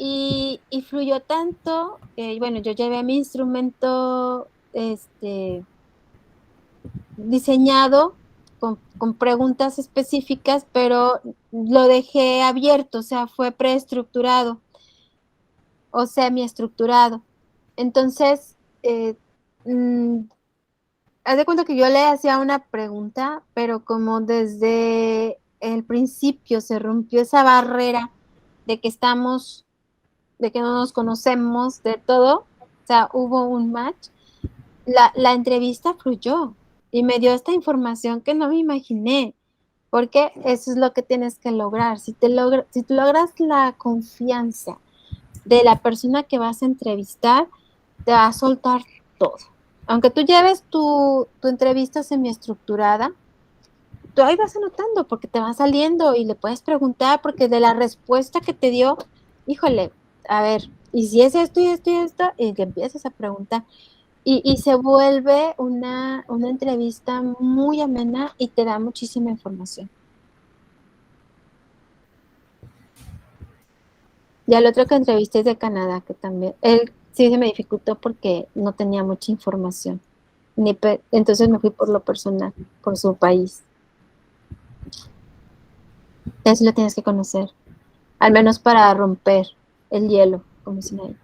Y fluyó tanto, bueno, yo llevé mi instrumento, diseñado con preguntas específicas, pero lo dejé abierto, o sea, fue preestructurado o semiestructurado. Entonces, mm, haz de cuenta que yo le hacía una pregunta, pero como desde el principio se rompió esa barrera de que de que no nos conocemos, de todo, o sea, hubo un match, la entrevista fluyó y me dio esta información que no me imaginé, porque eso es lo que tienes que lograr. Si tú logras la confianza de la persona que vas a entrevistar, te va a soltar todo. Aunque tú lleves tu entrevista semiestructurada, tú ahí vas anotando porque te va saliendo y le puedes preguntar porque de la respuesta que te dio, híjole, a ver, ¿y si es esto y esto y esto? Y que empiezas a preguntar. Y se vuelve una entrevista muy amena y te da muchísima información. Y al otro que entrevisté es de Canadá, que también, él sí se me dificultó porque no tenía mucha información. Entonces me fui por lo personal, por su país. Eso lo tienes que conocer. al menos para romper el hielo, como dicen ahí.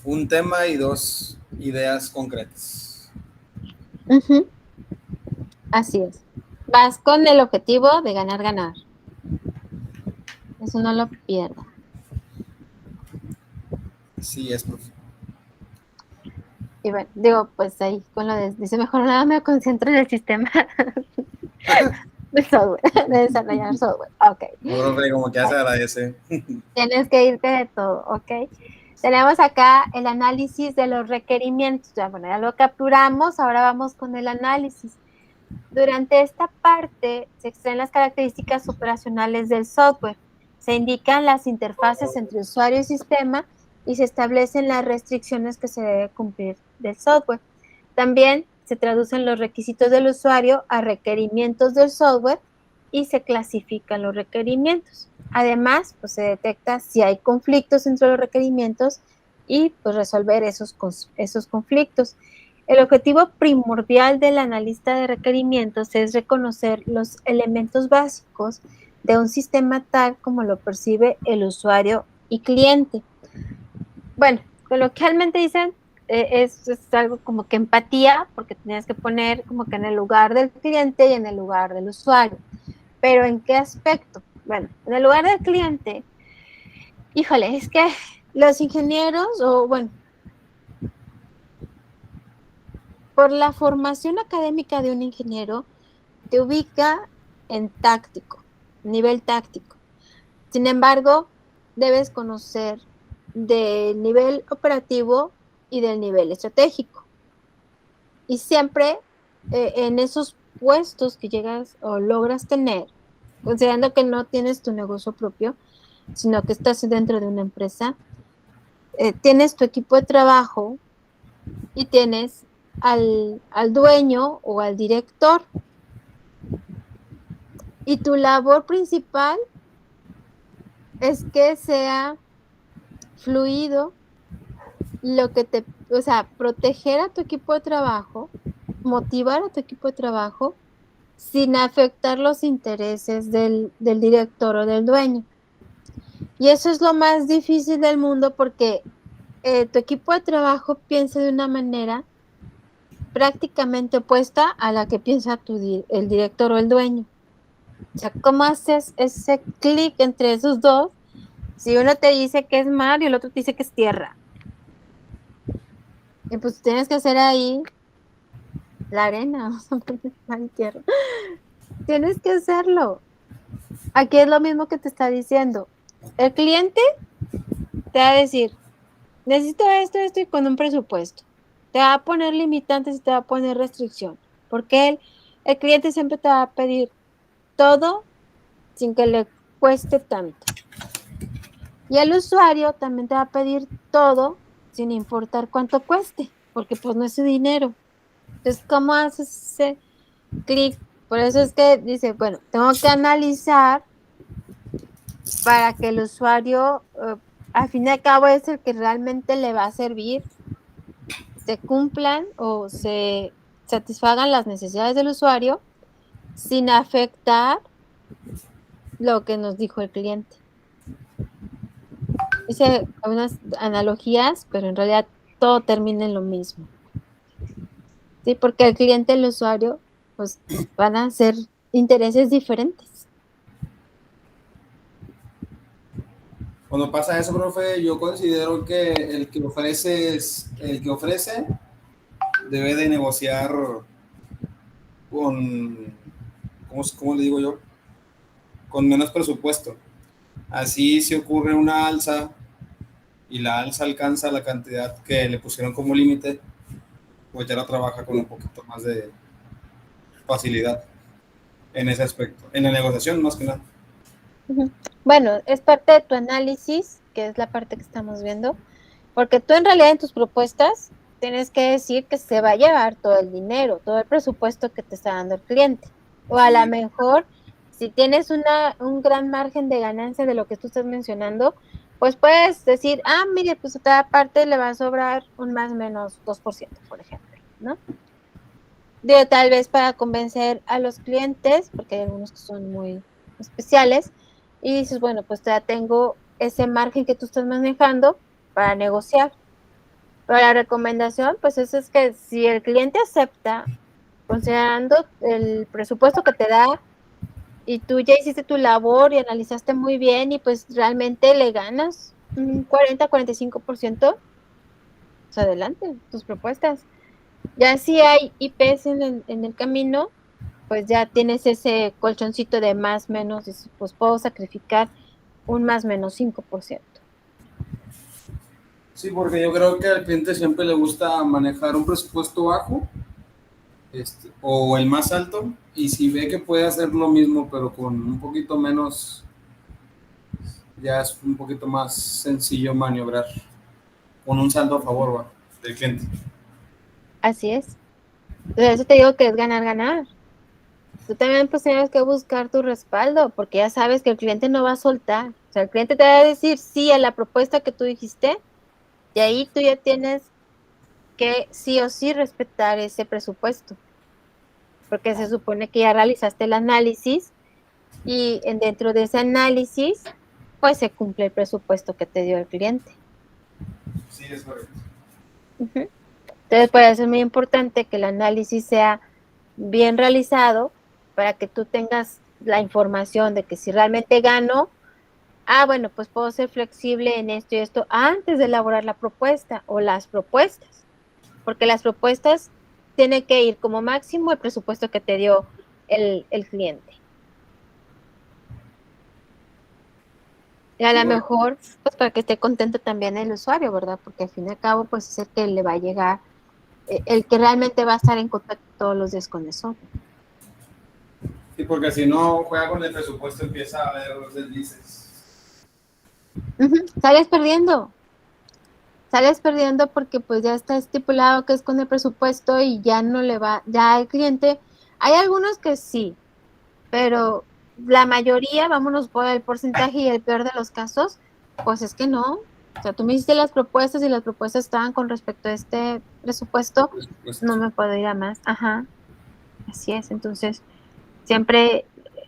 Un tema y 2 ideas concretas. Uh-huh. Así es. Vas con el objetivo de ganar, ganar. Eso no lo pierda. Sí, es, profe. Y bueno, digo, pues ahí con lo de, dice, mejor nada me concentro en el sistema de software, de desarrollar software. Ok. No, profe, como que ya se agradece. Tienes que irte de todo, ok. Tenemos acá el análisis de los requerimientos. Ya, bueno, ya lo capturamos, ahora vamos con el análisis. Durante esta parte se extraen las características operacionales del software, se indican las interfaces entre usuario y sistema y se establecen las restricciones que se debe cumplir del software. También se traducen los requisitos del usuario a requerimientos del software y se clasifican los requerimientos. Además, pues se detecta si hay conflictos entre los requerimientos y pues resolver esos conflictos. El objetivo primordial del analista de requerimientos es reconocer los elementos básicos de un sistema tal como lo percibe el usuario y cliente. Bueno, coloquialmente dicen, es algo como que empatía, porque tienes que poner como que en el lugar del cliente y en el lugar del usuario. Pero ¿en qué aspecto? Bueno, en el lugar del cliente, híjole, es que los ingenieros, o bueno, por la formación académica de un ingeniero, te ubica en táctico, nivel táctico. Sin embargo, debes conocer del nivel operativo y del nivel estratégico. Y siempre en esos puestos que llegas o logras tener, considerando que no tienes tu negocio propio, sino que estás dentro de una empresa, tienes tu equipo de trabajo y tienes al dueño o al director. Y tu labor principal es que sea fluido o sea, proteger a tu equipo de trabajo, motivar a tu equipo de trabajo sin afectar los intereses del director o del dueño. Y eso es lo más difícil del mundo porque tu equipo de trabajo piensa de una manera prácticamente opuesta a la que piensa el director o el dueño. O sea, ¿cómo haces ese clic entre esos dos? Si uno te dice que es mar y el otro te dice que es tierra. Y pues tienes que hacer ahí la arena, mar y tierra. Tienes que hacerlo. Aquí es lo mismo que te está diciendo. El cliente te va a decir, necesito esto, esto y con un presupuesto. Te va a poner limitantes y te va a poner restricción. Porque el cliente siempre te va a pedir todo sin que le cueste tanto. Y el usuario también te va a pedir todo sin importar cuánto cueste, porque pues no es su dinero. Entonces, ¿cómo haces ese clic? Por eso es que dice, bueno, tengo que analizar para que el usuario, al fin y al cabo, es el que realmente le va a servir, se cumplan o se satisfagan las necesidades del usuario sin afectar lo que nos dijo el cliente. Hice unas analogías, pero en realidad todo termina en lo mismo. Sí, porque el cliente y el usuario, pues, van a ser intereses diferentes. Cuando pasa eso, profe, yo considero que el que ofrece debe de negociar con, ¿cómo le digo yo? Con menos presupuesto. Así si ocurre una alza y la alza alcanza la cantidad que le pusieron como límite, pues ya la trabaja con un poquito más de facilidad en ese aspecto. En la negociación, más que nada. Bueno, es parte de tu análisis, que es la parte que estamos viendo, porque tú en realidad en tus propuestas tienes que decir que se va a llevar todo el dinero, todo el presupuesto que te está dando el cliente. O a lo mejor, si tienes un gran margen de ganancia de lo que tú estás mencionando, pues puedes decir, mire, pues a cada parte le va a sobrar un más o menos 2%, por ejemplo, ¿no? Digo, tal vez para convencer a los clientes, porque hay algunos que son muy especiales, y dices, bueno, pues ya tengo ese margen que tú estás manejando para negociar. Pero la recomendación, pues es que si el cliente acepta, considerando el presupuesto que te da, y tú ya hiciste tu labor y analizaste muy bien y pues realmente le ganas un 40-45%, pues adelante, tus propuestas. Ya si hay IPs en el camino, pues ya tienes ese colchoncito de más menos, dices, pues puedo sacrificar un más menos 5%. Sí, porque yo creo que al cliente siempre le gusta manejar un presupuesto bajo, o el más alto, y si ve que puede hacer lo mismo pero con un poquito menos, ya es un poquito más sencillo maniobrar con un saldo a favor, va, del cliente. Así es. Entonces, eso te digo que es ganar, ganar. Tú también pues tienes que buscar tu respaldo, porque ya sabes que el cliente no va a soltar. O sea, el cliente te va a decir sí a la propuesta que tú dijiste, y ahí tú ya tienes que sí o sí respetar ese presupuesto, porque se supone que ya realizaste el análisis y dentro de ese análisis, pues se cumple el presupuesto que te dio el cliente. Sí, es correcto. Ujú. Entonces, por eso es muy importante que el análisis sea bien realizado para que tú tengas la información de que si realmente gano, bueno, pues puedo ser flexible en esto y esto antes de elaborar la propuesta o las propuestas, porque las propuestas tienen que ir como máximo el presupuesto que te dio el cliente. Y a Sí, lo porque, mejor, pues para que esté contento también el usuario, ¿verdad? Porque al fin y al cabo, pues es el que le va a llegar, el que realmente va a estar en contacto todos los días con el software. sí, porque si no juega con el presupuesto empieza a haber los deslices. Ujú. Sales perdiendo porque pues ya está estipulado que es con el presupuesto y ya no le va, ya el cliente, hay algunos que sí, pero la mayoría, vámonos por el porcentaje y el peor de los casos, pues es que no. O sea, tú me hiciste las propuestas y las propuestas estaban con respecto a este presupuesto, no Presupuesto. me puedo ir a más. Ajá, así es. Entonces, siempre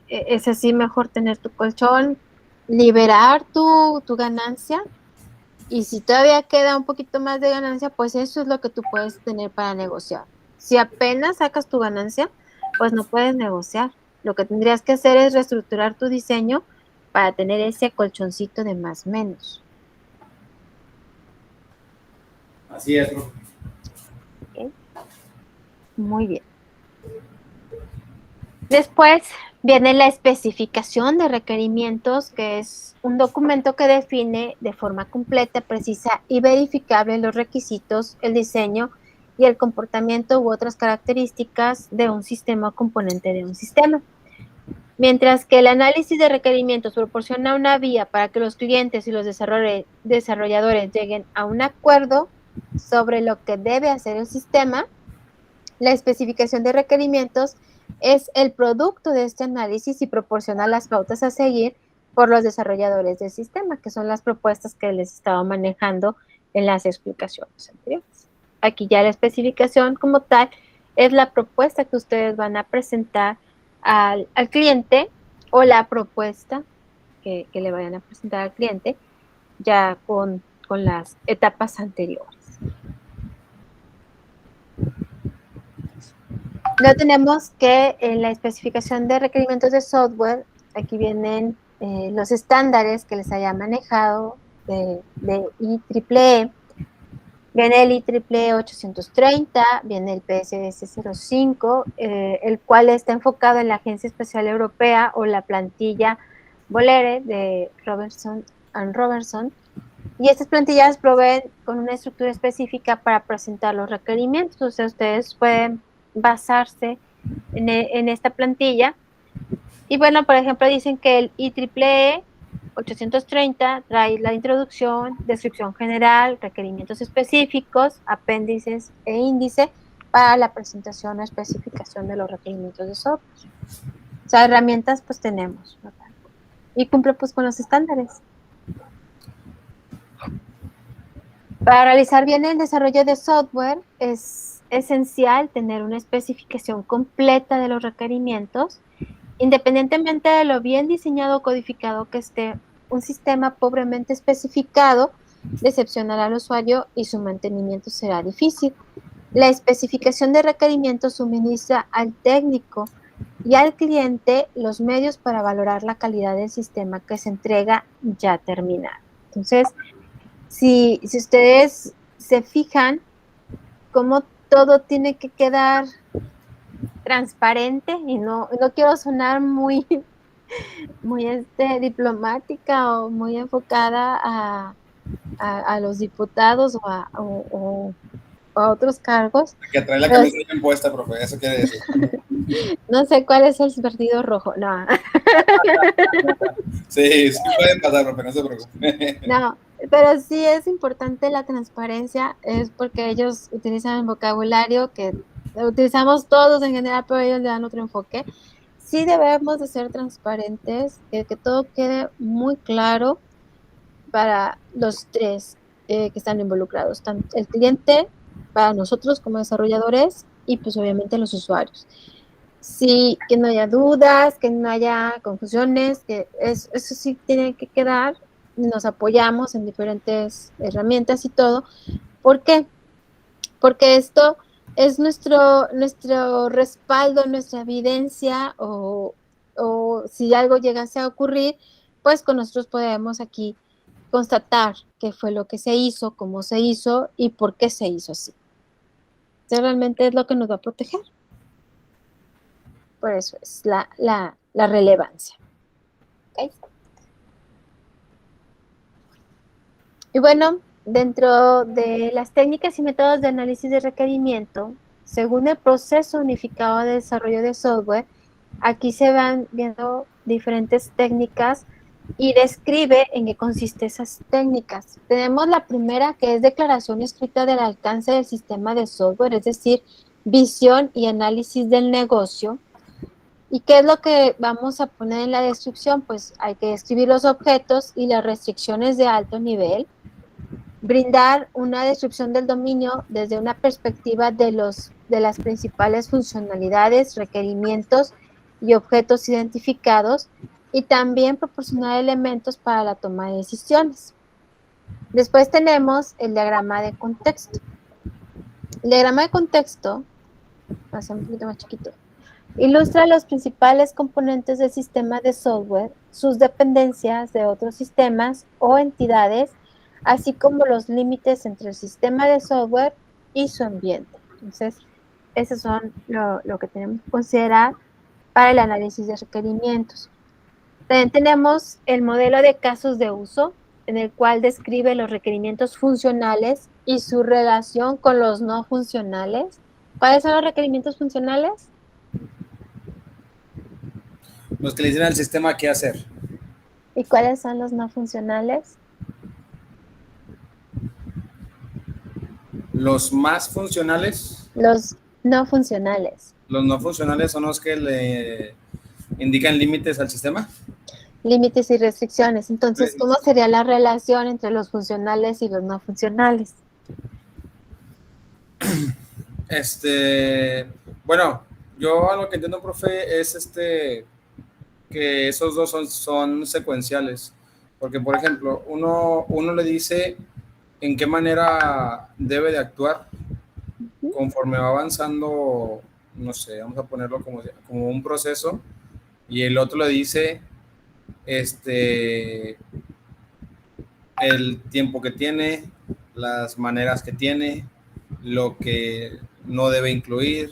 es así mejor tener tu colchón, liberar tu ganancia y si todavía queda un poquito más de ganancia, pues eso es lo que tú puedes tener para negociar. Si apenas sacas tu ganancia, pues no puedes negociar. Lo que tendrías que hacer es reestructurar tu diseño para tener ese colchoncito de más menos. Así es, bro. ¿Ok? Muy bien. Después viene la especificación de requerimientos, que es un documento que define de forma completa, precisa y verificable los requisitos, el diseño y el comportamiento u otras características de un sistema o componente de un sistema. Mientras que el análisis de requerimientos proporciona una vía para que los clientes y los desarrolladores lleguen a un acuerdo sobre lo que debe hacer el sistema, la especificación de requerimientos es el producto de este análisis y proporciona las pautas a seguir por los desarrolladores del sistema, que son las propuestas que les estaba manejando en las explicaciones anteriores. Aquí ya la especificación como tal es la propuesta que ustedes van a presentar al cliente o la propuesta que le vayan a presentar al cliente ya con las etapas anteriores. No tenemos que en la especificación de requerimientos de software, aquí vienen los estándares que les haya manejado de IEEE. Viene el IEEE 830, viene el PSS 05, el cual está enfocado en la Agencia Espacial Europea o la plantilla Bolere de Robertson and Robertson. Y estas plantillas proveen con una estructura específica para presentar los requerimientos. O sea, ustedes pueden basarse en esta plantilla. Y bueno, por ejemplo, dicen que el IEEE 830 trae la introducción, descripción general, requerimientos específicos, apéndices e índice para la presentación o especificación de los requerimientos de software. O sea, herramientas pues tenemos, ¿verdad? Y cumple pues con los estándares. Para realizar bien el desarrollo de software es esencial tener una especificación completa de los requerimientos Independientemente de lo bien diseñado o codificado que esté, un sistema pobremente especificado decepcionará al usuario y su mantenimiento será difícil. La especificación de requerimientos suministra al técnico y al cliente los medios para valorar la calidad del sistema que se entrega ya terminado. Entonces, si ustedes se fijan cómo todo tiene que quedar transparente, y no quiero sonar muy, muy diplomática o muy enfocada a los diputados o a otros cargos. Que trae la camisa bien puesta, profe, eso quiere decir. No sé cuál es el partido rojo, no. Sí, sí puede pasar, profe, no se preocupe. No, pero sí es importante la transparencia, es porque ellos utilizan el vocabulario que utilizamos todos en general, pero ellos le dan otro enfoque. Sí debemos de ser transparentes, que todo quede muy claro para los tres que están involucrados, tanto el cliente, para nosotros como desarrolladores y pues obviamente los usuarios. Sí, que no haya dudas, que no haya confusiones, que eso sí tiene que quedar. Nos apoyamos en diferentes herramientas y todo. ¿Por qué? Porque esto es nuestro respaldo, nuestra evidencia, o si algo llegase a ocurrir, pues con nosotros podemos aquí constatar qué fue lo que se hizo, cómo se hizo y por qué se hizo así. Eso realmente es lo que nos va a proteger. Por eso es la relevancia. ¿Okay? Y bueno, dentro de las técnicas y métodos de análisis de requerimiento, según el proceso unificado de desarrollo de software, aquí se van viendo diferentes técnicas y describe en qué consiste esas técnicas. Tenemos la primera, que es declaración escrita del alcance del sistema de software, es decir, visión y análisis del negocio. ¿Y qué es lo que vamos a poner en la descripción? Pues hay que describir los objetos y las restricciones de alto nivel, brindar una descripción del dominio desde una perspectiva de las principales funcionalidades, requerimientos y objetos identificados, y también proporcionar elementos para la toma de decisiones. Después tenemos el diagrama de contexto. El diagrama de contexto, va a ser un poquito más chiquito, ilustra los principales componentes del sistema de software, sus dependencias de otros sistemas o entidades, así como los límites entre el sistema de software y su ambiente. Entonces, esos son lo que tenemos que considerar para el análisis de requerimientos. También tenemos el modelo de casos de uso, en el cual describe los requerimientos funcionales y su relación con los no funcionales. ¿Cuáles son los requerimientos funcionales? Los que le dicen al sistema qué hacer. ¿Y cuáles son los no funcionales? Los más funcionales. Los no funcionales. Los no funcionales son los que le indican límites al sistema. Límites y restricciones. Entonces, ¿cómo sería la relación entre los funcionales y los no funcionales? Bueno, yo a lo que entiendo, profe, es que esos dos son secuenciales. Porque, por ejemplo, uno le dice en qué manera debe de actuar conforme va avanzando, no sé, vamos a ponerlo como un proceso, y el otro le dice el tiempo que tiene, las maneras que tiene, lo que no debe incluir,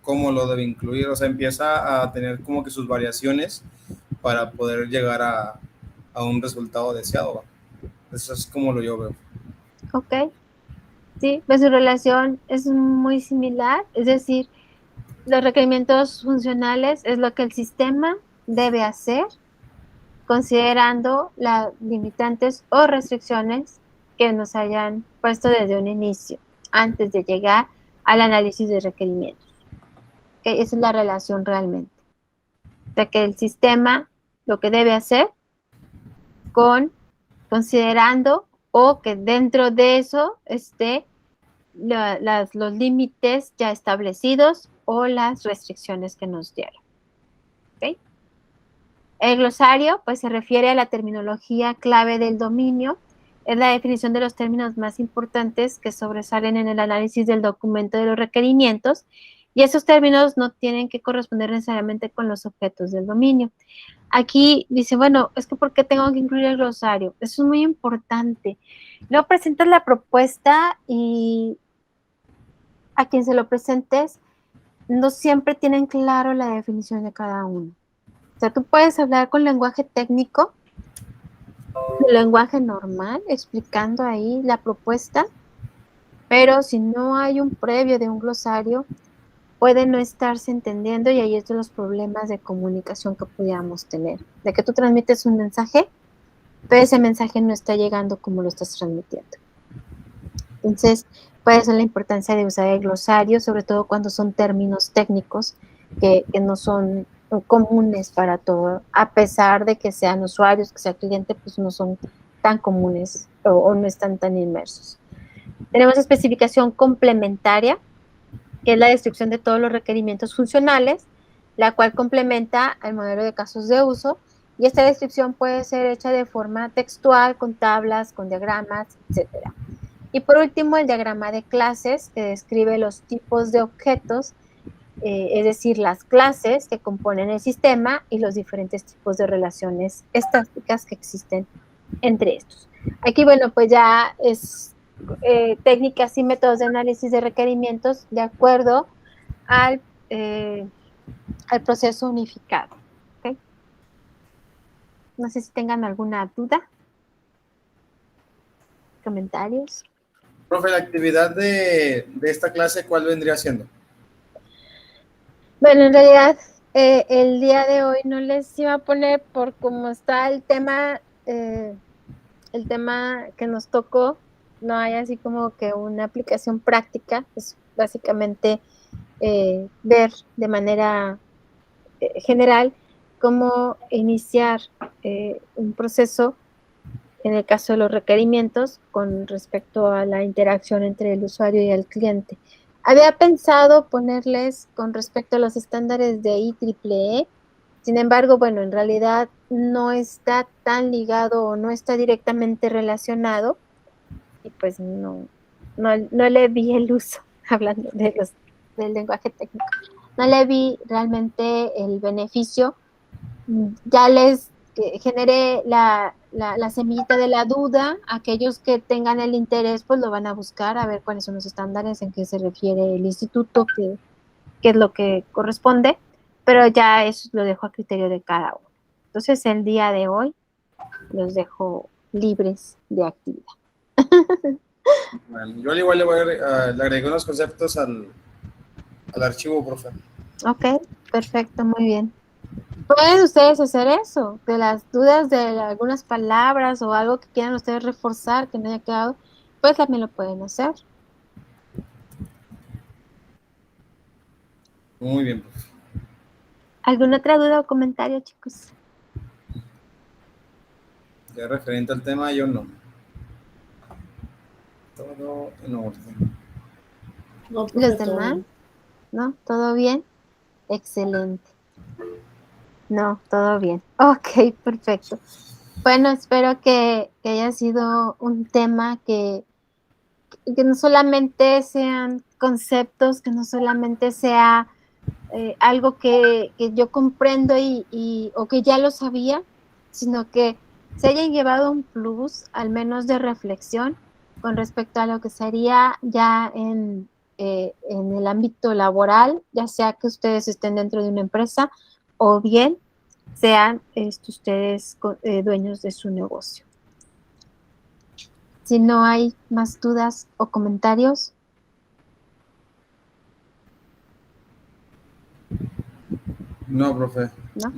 cómo lo debe incluir, o sea, empieza a tener como que sus variaciones para poder llegar a un resultado deseado. Eso es como lo yo veo. Ok. Sí, pues su relación es muy similar, es decir, los requerimientos funcionales es lo que el sistema debe hacer, considerando las limitantes o restricciones que nos hayan puesto desde un inicio, antes de llegar al análisis de requerimientos. ¿Okay? Esa es la relación realmente. De que el sistema lo que debe hacer considerando o que dentro de eso esté los límites ya establecidos o las restricciones que nos dieron. ¿Okay? El glosario, pues, se refiere a la terminología clave del dominio. Es la definición de los términos más importantes que sobresalen en el análisis del documento de los requerimientos, y esos términos no tienen que corresponder necesariamente con los objetos del dominio. Aquí dice, bueno, es que ¿por qué tengo que incluir el glosario? Eso es muy importante. Luego presentas la propuesta y a quien se lo presentes no siempre tienen claro la definición de cada uno. O sea, tú puedes hablar con lenguaje técnico, lenguaje normal, explicando ahí la propuesta, pero si no hay un previo de un glosario, puede no estarse entendiendo, y ahí es de los problemas de comunicación que pudiéramos tener. De que tú transmites un mensaje, pero ese mensaje no está llegando como lo estás transmitiendo. Entonces, puede ser la importancia de usar el glosario, sobre todo cuando son términos técnicos que no son comunes para todo, a pesar de que sean usuarios, que sea cliente, pues no son tan comunes o no están tan inmersos. Tenemos especificación complementaria, que es la descripción de todos los requerimientos funcionales, la cual complementa al modelo de casos de uso, y esta descripción puede ser hecha de forma textual, con tablas, con diagramas, etcétera. Y por último, el diagrama de clases, que describe los tipos de objetos, es decir, las clases que componen el sistema y los diferentes tipos de relaciones estáticas que existen entre estos. Aquí, bueno, pues ya es técnicas y métodos de análisis de requerimientos de acuerdo al proceso unificado. ¿Okay? No sé si tengan alguna duda, comentarios. Profe, la actividad de esta clase, ¿cuál vendría siendo? Bueno, en realidad el día de hoy no les iba a poner por cómo está el tema que nos tocó, no hay así como que una aplicación práctica, es básicamente ver de manera general cómo iniciar un proceso en el caso de los requerimientos con respecto a la interacción entre el usuario y el cliente. Había pensado ponerles con respecto a los estándares de IEEE, sin embargo, bueno, en realidad no está tan ligado o no está directamente relacionado, y pues no le vi el uso, hablando del lenguaje técnico, no le vi realmente el beneficio. Ya les generé la semillita de la duda. Aquellos que tengan el interés, pues lo van a buscar a ver cuáles son los estándares, en qué se refiere el instituto, qué es lo que corresponde, pero ya eso lo dejo a criterio de cada uno. Entonces, el día de hoy los dejo libres de actividad. Bueno, yo al igual le agregué unos conceptos al archivo, profe. Ok, perfecto, muy bien. Pueden ustedes hacer eso, de las dudas de algunas palabras o algo que quieran ustedes reforzar que no haya quedado, pues también lo pueden hacer. Muy bien, profe. ¿Alguna otra duda o comentario, chicos? Ya referente al tema, yo no. Todo en orden. No, ¿los demás? ¿No? ¿Todo bien? Excelente. No, todo bien. Ok, perfecto. Bueno, espero que haya sido un tema que no solamente sean conceptos, que no solamente sea algo que yo comprendo o que ya lo sabía, sino que se hayan llevado un plus, al menos de reflexión, con respecto a lo que sería ya en el ámbito laboral, ya sea que ustedes estén dentro de una empresa o bien sean ustedes dueños de su negocio. Si no hay más dudas o comentarios. No, profe. ¿No?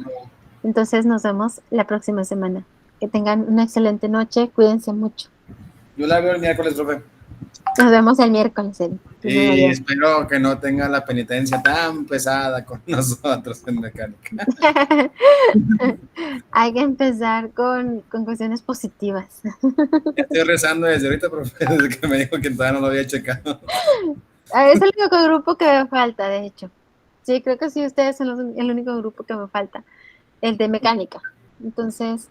Entonces nos vemos la próxima semana. Que tengan una excelente noche, cuídense mucho. Yo la veo el miércoles, profe. Nos vemos el miércoles. Y espero que no tenga la penitencia tan pesada con nosotros en mecánica. Hay que empezar con cuestiones positivas. Estoy rezando desde ahorita, profe, desde que me dijo que todavía no lo había checado. Es el único grupo que me falta, de hecho. Sí, creo que sí, ustedes son el único grupo que me falta. El de mecánica. Entonces,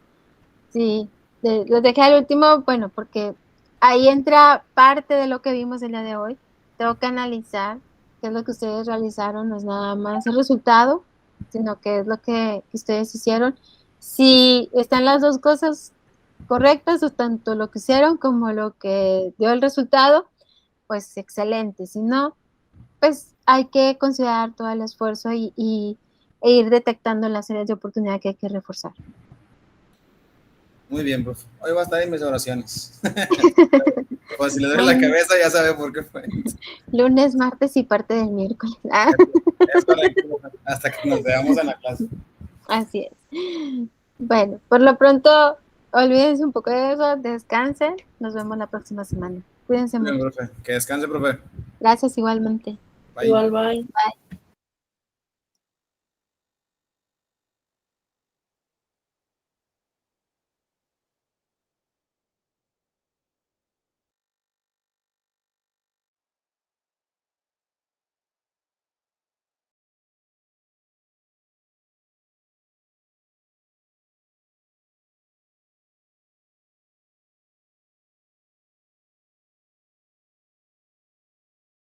sí, los dejé al último, bueno, porque ahí entra parte de lo que vimos el día de hoy. Tengo que analizar qué es lo que ustedes realizaron, no es nada más el resultado, sino que es lo que ustedes hicieron. Si están las dos cosas correctas, o tanto lo que hicieron como lo que dio el resultado, pues excelente. Si no, pues hay que considerar todo el esfuerzo e ir detectando las áreas de oportunidad que hay que reforzar. Muy bien, profe. Hoy va a estar en mis oraciones. Pues si le duele la cabeza, ya sabe por qué fue. Lunes, martes y parte del miércoles. Es correcto. Hasta que nos veamos en la clase. Así es. Bueno, por lo pronto, olvídense un poco de eso, descansen. Nos vemos la próxima semana. Cuídense Muy bien, mucho. profe. Que descanse, profe. Gracias igualmente. Bye. Igual, bye. Bye.